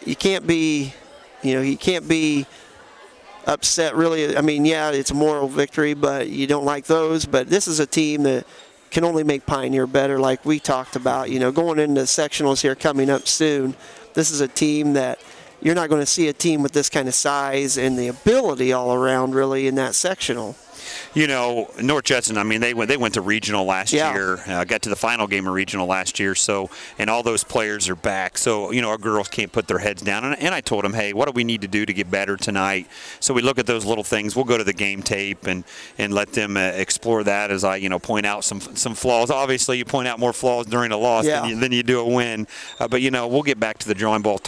you can't be upset, really. I mean, yeah, it's a moral victory, but you don't like those. But this is a team that can only make Pioneer better, like we talked about. Going into sectionals here coming up soon, this is a team that you're not going to see a team with this kind of size and the ability all around, really, in that sectional. North Judson, I mean, they went to regional last year, got to the final game of regional last year, and all those players are back. So, our girls can't put their heads down. And I told them, hey, what do we need to do to get better tonight? So we look at those little things. We'll go to the game tape and let them explore that as I, point out some flaws. Obviously, you point out more flaws during a loss than you do a win. But, we'll get back to the drawing board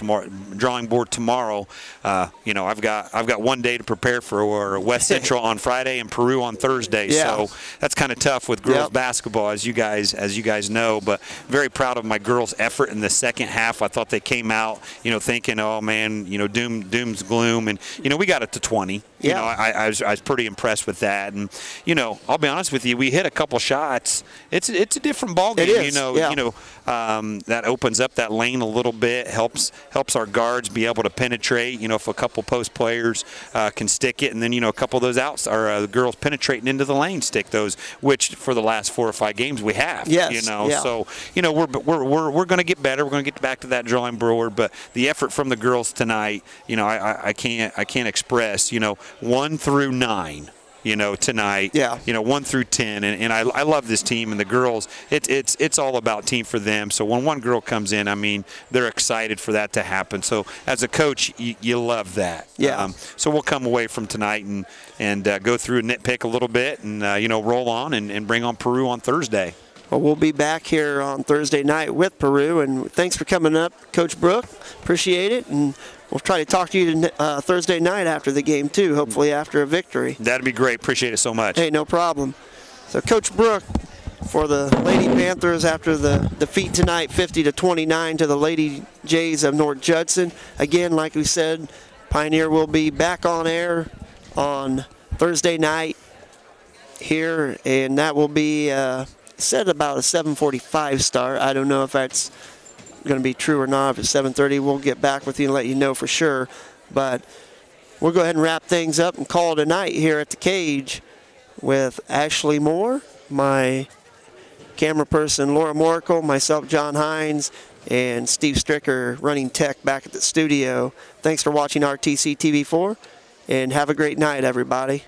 tomorrow. I've got one day to prepare for West Central on Friday and Peru on Thursday, so that's kind of tough with girls basketball, as you guys know. But very proud of my girls' effort in the second half. I thought they came out, thinking, oh man, doom's gloom, and we got it to 20. I was pretty impressed with that, and I'll be honest with you, we hit a couple shots. It's a different ball game. It is. That opens up that lane a little bit, helps our guards be able to penetrate. If a couple post players can stick it, and then a couple of those outs, or the girls penetrating into the lane, stick those, which for the last 4 or 5 games we have. Yes. So we're going to get better. We're going to get back to that drawing board. But the effort from the girls tonight, I can't express. 1 through 9. tonight. Yeah. 1 through 10, and I love this team and the girls. It's all about team for them. So when one girl comes in, I mean, they're excited for that to happen. So as a coach, you love that. Yeah. So we'll come away from tonight and go through and nitpick a little bit and roll on and bring on Peru on Thursday. Well, we'll be back here on Thursday night with Peru, and thanks for coming up, Coach Brook. Appreciate it, and we'll try to talk to you Thursday night after the game, too, hopefully after a victory. That'd be great. Appreciate it so much. Hey, no problem. So, Coach Brook, for the Lady Panthers after the defeat tonight, 50-29 to the Lady Jays of North Judson. Again, like we said, Pioneer will be back on air on Thursday night here, and that will be said about a 7:45 start. I don't know if that's going to be true or not. If it's 7:30, we'll get back with you and let you know for sure. But we'll go ahead and wrap things up and call it a night here at the Cage with Ashley Moore, my camera person Laura Morkel, myself John Hines, and Steve Stricker running tech back at the studio. Thanks for watching RTC TV4, and have a great night, everybody.